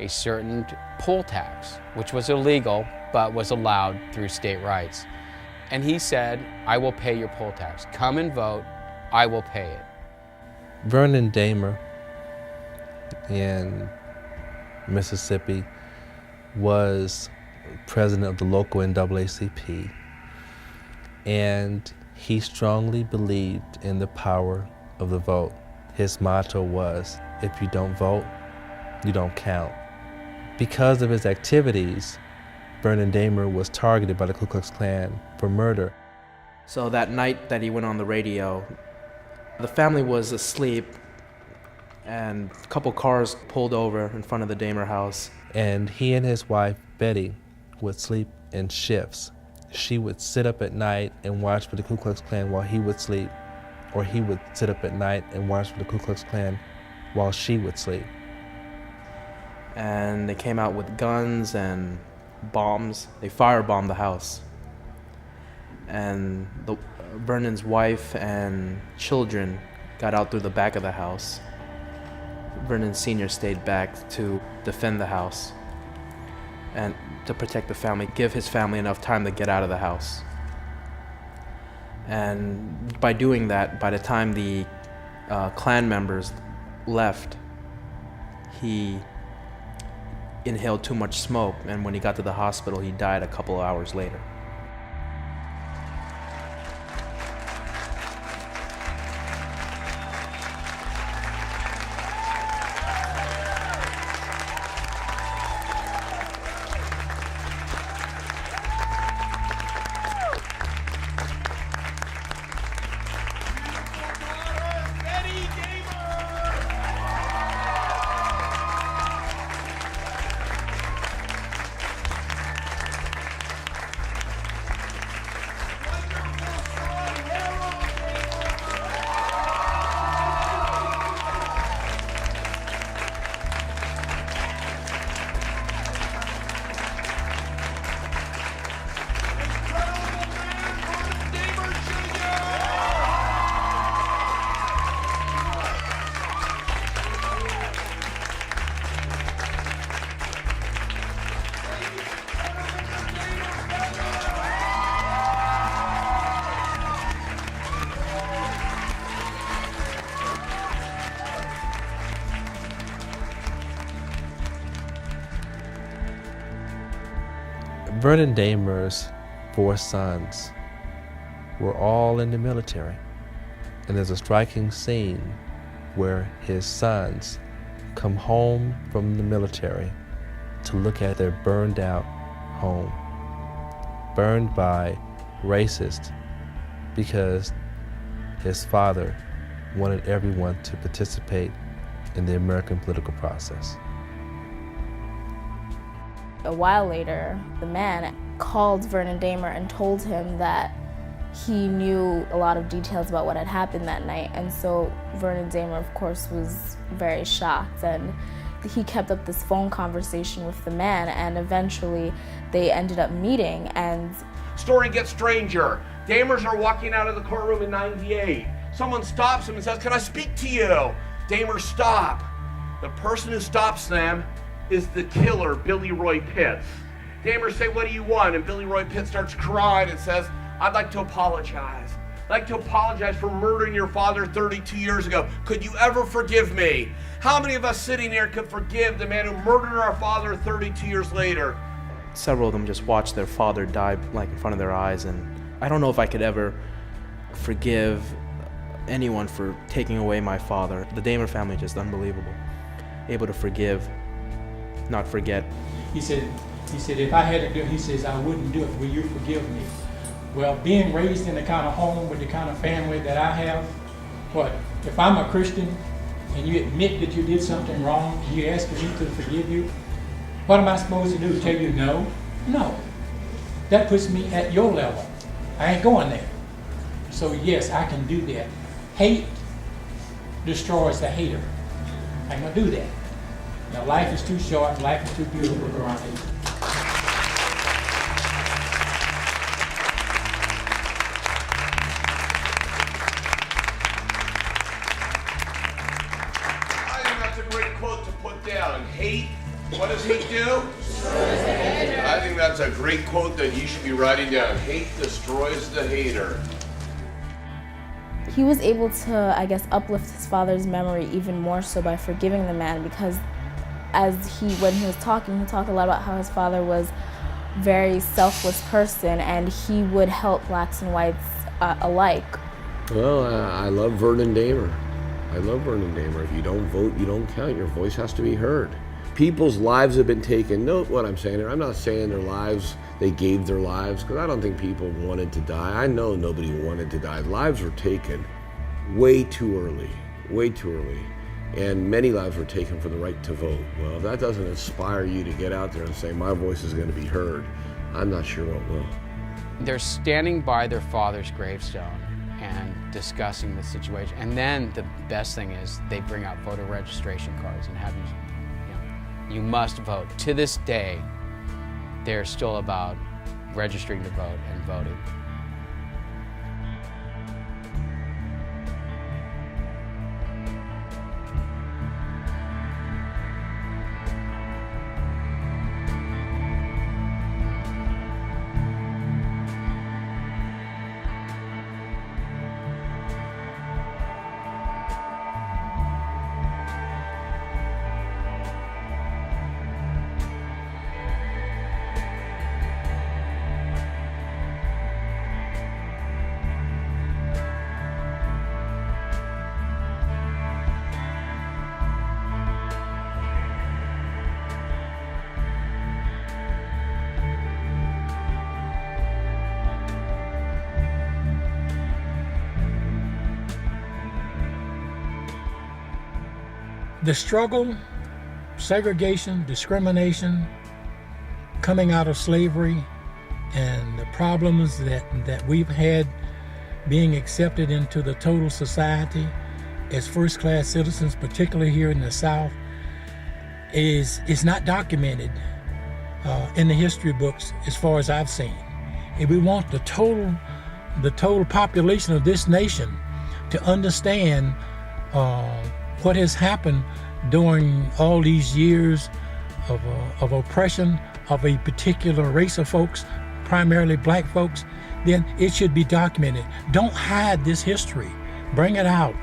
a certain poll tax, which was illegal but was allowed through state rights. And he said, I will pay your poll tax. Come and vote, I will pay it. Vernon Dahmer in Mississippi was president of the local NAACP, and he strongly believed in the power of the vote. His motto was, if you don't vote, you don't count. Because of his activities, Vernon Dahmer was targeted by the Ku Klux Klan for murder. So that night that he went on the radio, the family was asleep and a couple cars pulled over in front of the Dahmer house. And he and his wife, Betty, would sleep in shifts. She would sit up at night and watch for the Ku Klux Klan while he would sleep, or he would sit up at night and watch for the Ku Klux Klan while she would sleep. And they came out with guns and bombs. They firebombed the house. And Vernon's wife and children got out through the back of the house. Vernon Sr. stayed back to defend the house and to protect the family, give his family enough time to get out of the house. And by doing that, by the time the Klan members left, he inhaled too much smoke, and when he got to the hospital, he died a couple of hours later. Vernon Dahmer's 4 sons were all in the military. And there's a striking scene where his sons come home from the military to look at their burned out home, burned by racists because his father wanted everyone to participate in the American political process. A while later, the man called Vernon Dahmer and told him that he knew a lot of details about what had happened that night. And so Vernon Dahmer, of course, was very shocked, and he kept up this phone conversation with the man, and eventually they ended up meeting. And Story gets stranger. Dahmers are walking out of the courtroom in '98. Someone stops him and says, "Can I speak to you?" Dahmers stop. The person who stops them is the killer, Billy Roy Pitts. Dahmers say, "What do you want?" And Billy Roy Pitts starts crying and says, "I'd like to apologize. I'd like to apologize for murdering your father 32 years ago. Could you ever forgive me?" How many of us sitting here could forgive the man who murdered our father 32 years later? Several of them just watched their father die like in front of their eyes, and I don't know if I could ever forgive anyone for taking away my father. The Dahmer family is just unbelievable. Able to forgive, not forget. He said, if I had to do it, he says, I wouldn't do it. Will you forgive me? Well, being raised in the kind of home with the kind of family that I have, what, if I'm a Christian and you admit that you did something wrong, you ask me to forgive you, what am I supposed to do? Tell you no? No. That puts me at your level. I ain't going there. So yes, I can do that. Hate destroys the hater. I ain't gonna do that. Now, life is too short, life is too beautiful to run it. I think that's a great quote to put down. Hate, what does hate do? I think that's a great quote that you should be writing down. Hate destroys the hater. He was able to, I guess, uplift his father's memory even more so by forgiving the man, because when he was talking, he talked a lot about how his father was a very selfless person and he would help blacks and whites alike. Well, I love Vernon Damer. I love Vernon Damer. If you don't vote, you don't count. Your voice has to be heard. People's lives have been taken. Note what I'm saying here. I'm not saying their lives, they gave their lives, because I don't think people wanted to die. I know nobody wanted to die. Lives were taken way too early, way too early. And many lives were taken for the right to vote. Well, if that doesn't inspire you to get out there and say, my voice is going to be heard, I'm not sure what will. They're standing by their father's gravestone and discussing the situation. And then the best thing is they bring out voter registration cards and have you must vote. To this day, they're still about registering to vote and voting. The struggle, segregation, discrimination, coming out of slavery, and the problems that we've had being accepted into the total society as first-class citizens, particularly here in the South, is not documented in the history books as far as I've seen. If we want the total population of this nation to understand what has happened during all these years of oppression of a particular race of folks, primarily black folks, then it should be documented. Don't hide this history. Bring it out.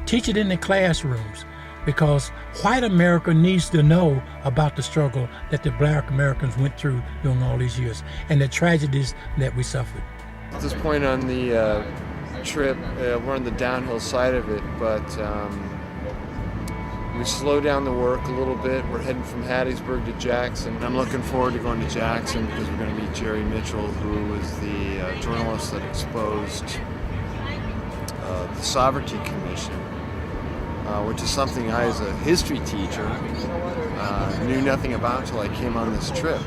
Teach it in the classrooms, because white America needs to know about the struggle that the black Americans went through during all these years and the tragedies that we suffered. At this point on the trip, we're on the downhill side of it, but we slow down the work a little bit. We're heading from Hattiesburg to Jackson. I'm looking forward to going to Jackson because we're going to meet Jerry Mitchell, who was the journalist that exposed the Sovereignty Commission, which is something I, as a history teacher, knew nothing about until I came on this trip.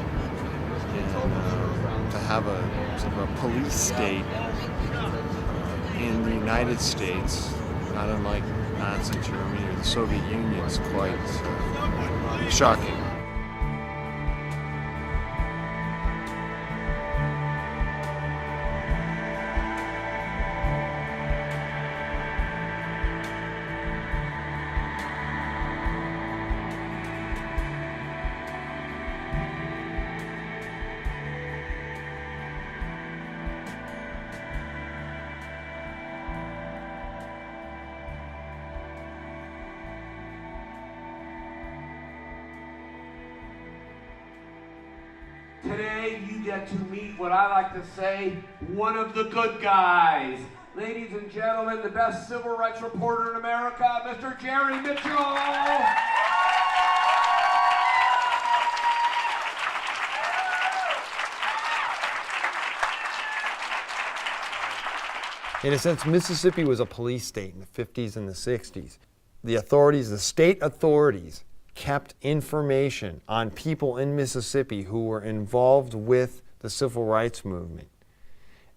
And to have a sort of a police state in the United States, not unlike Nazi Germany or the Soviet Union, is quite shocking. Today, you get to meet what I like to say, one of the good guys. Ladies and gentlemen, the best civil rights reporter in America, Mr. Jerry Mitchell. In a sense, Mississippi was a police state in the 50s and the 60s. The authorities, the state authorities, kept information on people in Mississippi who were involved with the civil rights movement.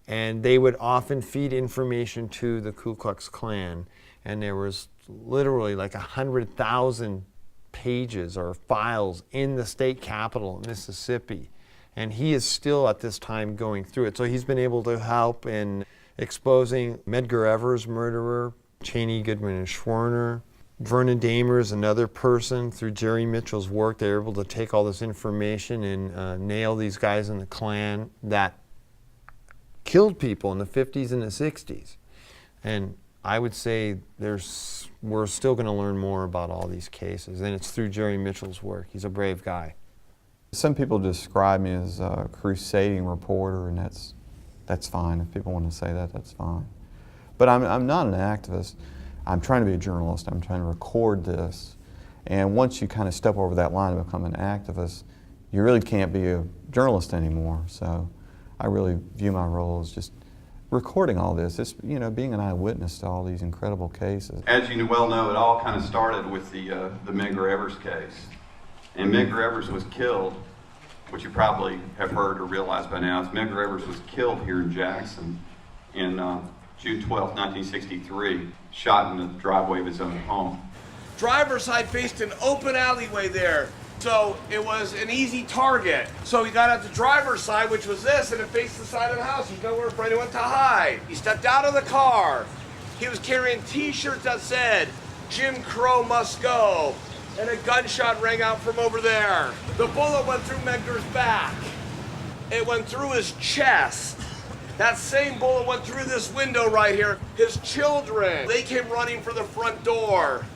And they would often feed information to the Ku Klux Klan. And there was literally like 100,000 pages or files in the state capitol in Mississippi. And he is still at this time going through it. So he's been able to help in exposing Medgar Evers' murderer, Cheney, Goodman, and Schwerner. Vernon Dahmer is another person. Through Jerry Mitchell's work, they were able to take all this information and nail these guys in the Klan that killed people in the 50s and the 60s. And I would say we're still going to learn more about all these cases, and it's through Jerry Mitchell's work. He's a brave guy. Some people describe me as a crusading reporter, and that's fine. If people want to say that, that's fine. But I'm not an activist. I'm trying to be a journalist. I'm trying to record this. And once you kind of step over that line and become an activist, you really can't be a journalist anymore. So I really view my role as just recording all this, just, being an eyewitness to all these incredible cases. As you well know, it all kind of started with the Medgar Evers case. And Medgar Evers was killed, which you probably have heard or realized by now, is Medgar Evers was killed here in Jackson in June 12, 1963, shot in the driveway of his own home. Driver's side faced an open alleyway there, so it was an easy target. So he got out the driver's side, which was this, and it faced the side of the house. There's nowhere for anyone to hide. He stepped out of the car. He was carrying t-shirts that said, "Jim Crow must go," and a gunshot rang out from over there. The bullet went through Medgar's back. It went through his chest. That same bullet went through this window right here. His children, they came running for the front door.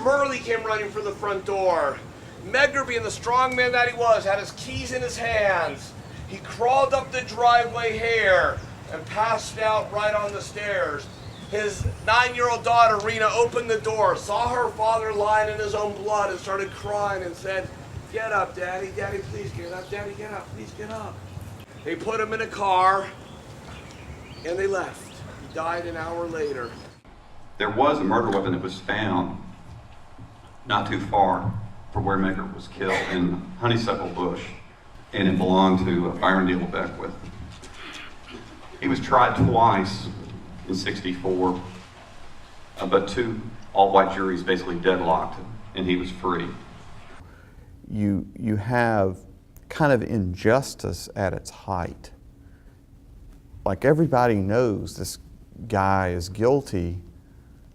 Murley came running for the front door. Medgar, being the strong man that he was, had his keys in his hands. He crawled up the driveway here and passed out right on the stairs. His 9-year-old daughter, Rena, opened the door, saw her father lying in his own blood, and started crying and said, "Get up, Daddy. Daddy, please get up. Daddy, get up. Please get up." They put him in a car, and they left. He died an hour later. There was a murder weapon that was found not too far from where Medgar was killed in Honeysuckle Bush, and it belonged to Byron Neal Beckwith. He was tried twice in '64, but 2 all-white juries basically deadlocked him, and he was free. You have kind of injustice at its height. Like, everybody knows this guy is guilty,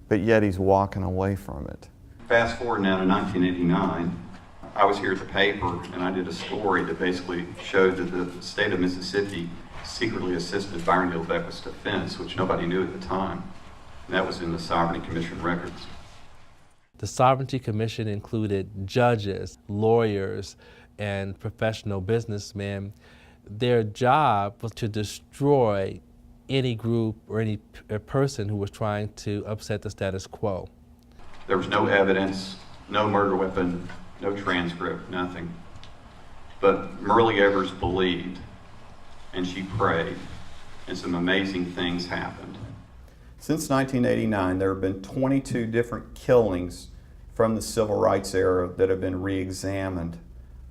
but yet he's walking away from it. Fast forward now to 1989, I was here at the paper and I did a story that basically showed that the state of Mississippi secretly assisted Byron Neal Beckwith's defense, which nobody knew at the time. And that was in the Sovereignty Commission records. The Sovereignty Commission included judges, lawyers, and professional businessmen. Their job was to destroy any group or any person who was trying to upset the status quo. There was no evidence, no murder weapon, no transcript, nothing. But Myrlie Evers believed, and she prayed, and some amazing things happened. Since 1989, there have been 22 different killings from the Civil Rights era that have been re-examined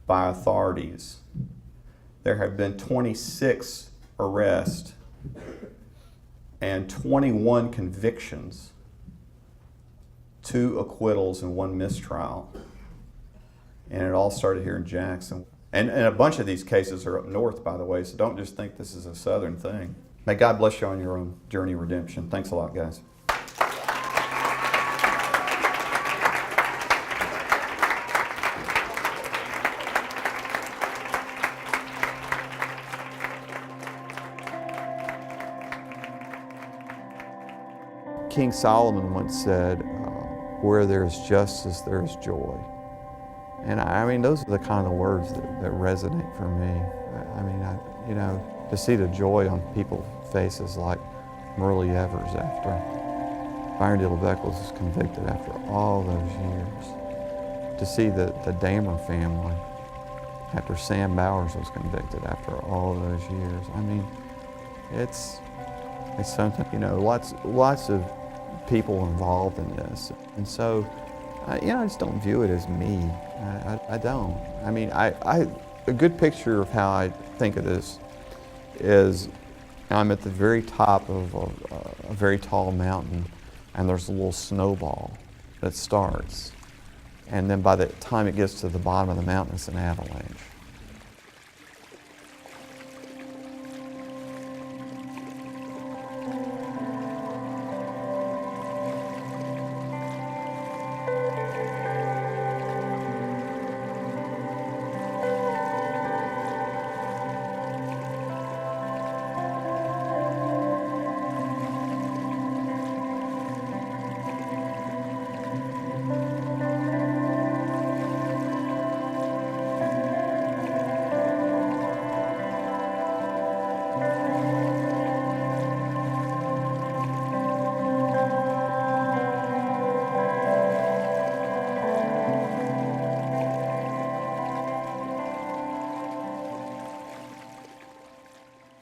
by authorities. There have been 26 arrests and 21 convictions, 2 acquittals and 1 mistrial. And it all started here in Jackson. And a bunch of these cases are up north, by the way, so don't just think this is a southern thing. May God bless you on your own journey of redemption. Thanks a lot, guys. King Solomon once said, where there's justice, there's joy. And I mean, those are the kind of words that resonate for me. I mean, to see the joy on people's faces like Myrlie Evers after Byron Neal Beckwith was convicted after all those years. To see the Dahmer family after Sam Bowers was convicted after all those years. I mean, it's something, lots of people involved in this. And so, I just don't view it as me. I don't. I mean, a good picture of how I think of this is I'm at the very top of a very tall mountain, and there's a little snowball that starts. and then by the time it gets to the bottom of the mountain, it's an avalanche.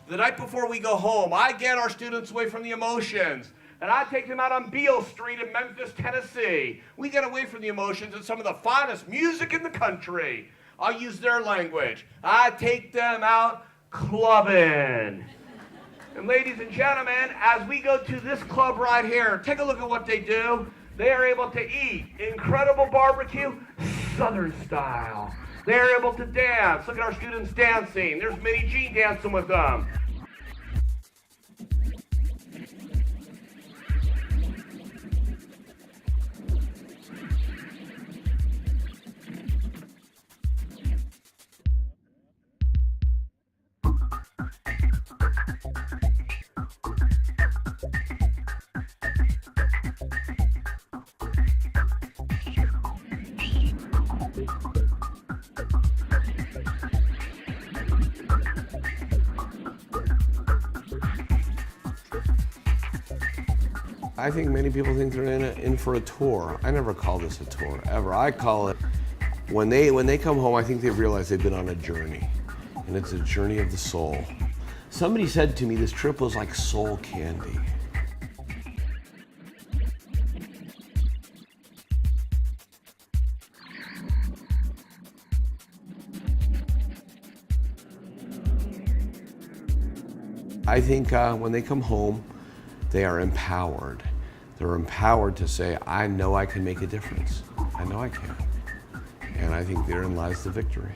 The night before we go home, I get our students away from the emotions, and I take them out on Beale Street in Memphis, Tennessee. We get away from the emotions and some of the finest music in the country. I'll use their language. I take them out clubbing. And ladies and gentlemen, as we go to this club right here, take a look at what they do. They are able to eat incredible barbecue, Southern style. They're able to dance. Look at our students dancing. There's Minnie G dancing with them. I think many people think they're in for a tour. I never call this a tour, ever. I call it, when they come home, I think they realize they've been on a journey, and it's a journey of the soul. Somebody said to me, this trip was like soul candy. I think when they come home, they are empowered. They're empowered to say, I know I can make a difference. I know I can. And I think therein lies the victory.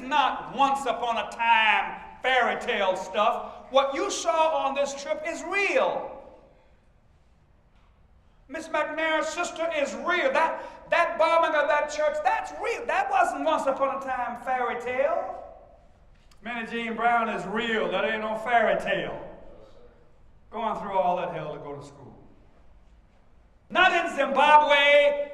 Not once upon a time fairy tale stuff. What you saw on this trip is real. Miss McNair's sister is real. That bombing of that church, that's real. That wasn't once upon a time fairy tale. Minnie Jean Brown is real. That ain't no fairy tale. Going through all that hell to go to school. Not in Zimbabwe,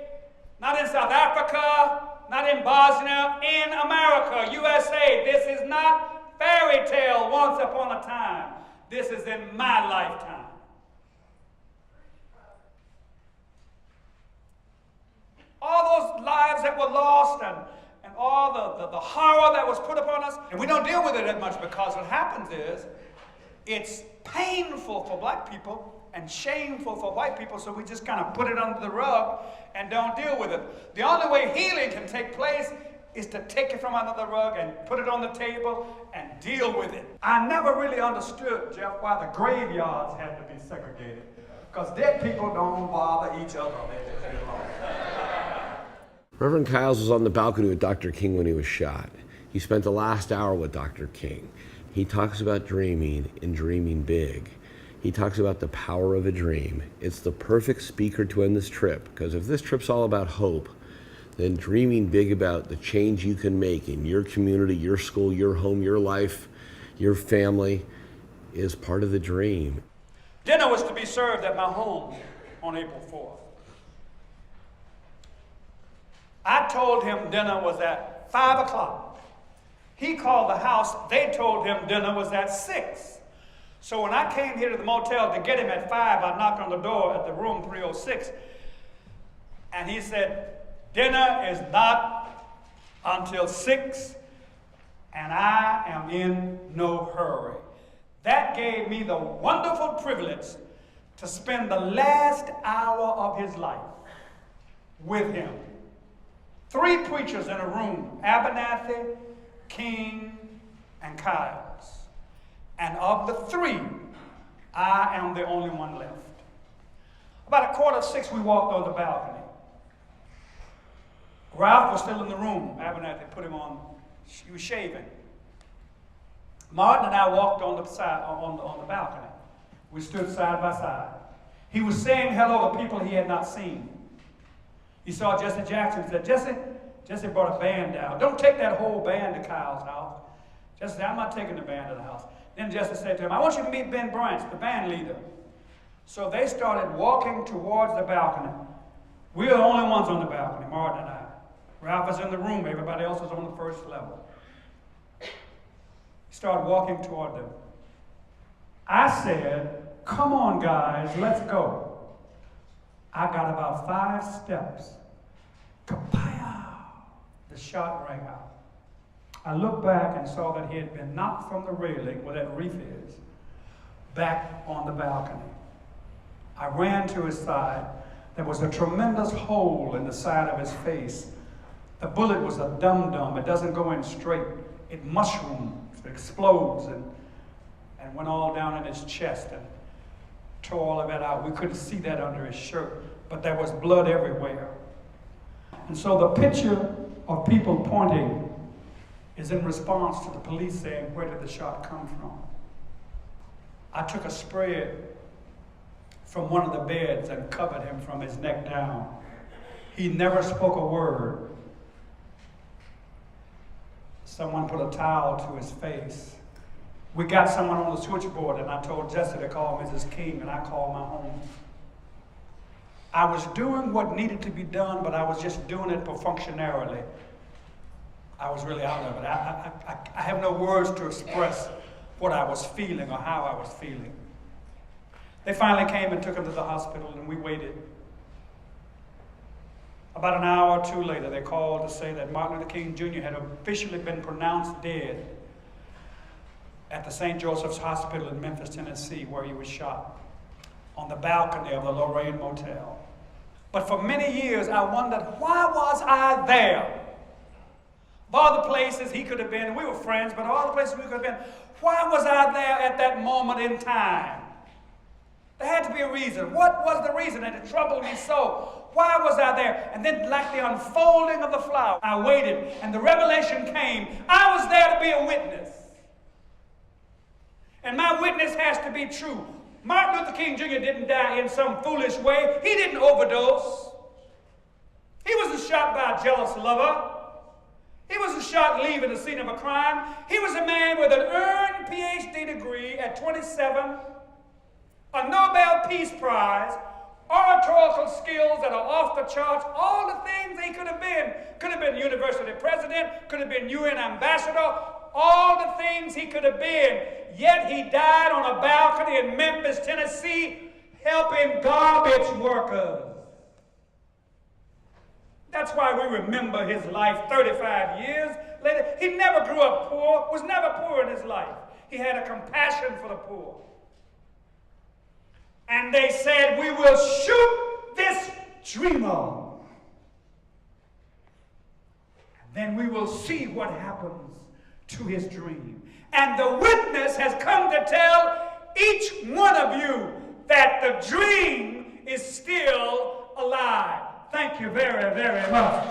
not in South Africa, not in Bosnia, in America, USA. This is not fairy tale once upon a time. This is in my lifetime. All those lives that were lost and all the horror that was put upon us, and we don't deal with it that much because what happens is it's painful for black people and shameful for white people, so we just kind of put it under the rug and don't deal with it. The only way healing can take place is to take it from under the rug and put it on the table and deal with it. I never really understood, Jeff, why the graveyards had to be segregated, because dead people don't bother each other. They just get along. Reverend Kyles was on the balcony with Dr. King when he was shot. He spent the last hour with Dr. King. He talks about dreaming and dreaming big. He talks about the power of a dream. It's the perfect speaker to end this trip, because if this trip's all about hope, then dreaming big about the change you can make in your community, your school, your home, your life, your family is part of the dream. Dinner was to be served at my home on April 4th. I told him dinner was at 5 o'clock. He called the house. They told him dinner was at 6. So when I came here to the motel to get him at 5, I knocked on the door at the room 306. And he said, dinner is not until 6, and I am in no hurry. That gave me the wonderful privilege to spend the last hour of his life with him. 3 preachers in a room, Abernathy, King, and Kiles. And of the 3, I am the only one left. About 5:45, we walked on the balcony. Ralph was still in the room. Abernathy put him on, he was shaving. Martin and I walked on the balcony. We stood side by side. He was saying hello to people he had not seen. He saw Jesse Jackson and said, Jesse brought a band down. Don't take that whole band to Kyle's house. Jesse said, I'm not taking the band to the house. Then Jesse said to him, I want you to meet Ben Branch, the band leader. So they started walking towards the balcony. We were the only ones on the balcony, Martin and I. Ralph was in the room. Everybody else was on the first level. He started walking toward them. I said, come on, guys, let's go. I got about 5 steps. Kapow! The shot rang out. I looked back and saw that he had been knocked from the railing where that reef is, back on the balcony. I ran to his side. There was a tremendous hole in the side of his face. The bullet was a dum-dum. It doesn't go in straight. It mushrooms, it explodes, and went all down in his chest and tore all of that out. We couldn't see that under his shirt, but there was blood everywhere. And so the picture of people pointing is in response to the police saying, where did the shot come from? I took a spread from one of the beds and covered him from his neck down. He never spoke a word. Someone put a towel to his face. We got someone on the switchboard, and I told Jesse to call Mrs. King, and I called my home. I was doing what needed to be done, but I was just doing it perfunctorily. I was really out of it. I have no words to express what I was feeling or how I was feeling. They finally came and took him to the hospital, and we waited. About an hour or 2 later, they called to say that Martin Luther King Jr. had officially been pronounced dead at the St. Joseph's Hospital in Memphis, Tennessee, where he was shot on the balcony of the Lorraine Motel. But for many years, I wondered, why was I there? Of all the places he could have been, we were friends, but all the places we could have been, why was I there at that moment in time? There had to be a reason. What was the reason? And it troubled me so. Why was I there? And then, like the unfolding of the flower, I waited, and the revelation came. I was there to be a witness. And my witness has to be true. Martin Luther King Jr. didn't die in some foolish way. He didn't overdose. He wasn't shot by a jealous lover. He wasn't shot leaving the scene of a crime. He was a man with an earned PhD degree at 27, a Nobel Peace Prize, oratorical skills that are off the charts, all the things he could have been. Could have been university president, could have been UN ambassador, all the things he could have been. Yet he died on a balcony in Memphis, Tennessee, helping garbage workers. That's why we remember his life 35 years later. He never grew up poor, was never poor in his life. He had a compassion for the poor. And they said, we will shoot this dreamer. And then we will see what happens to his dream. And the witness has come to tell each one of you that the dream is still alive. Thank you very, very much.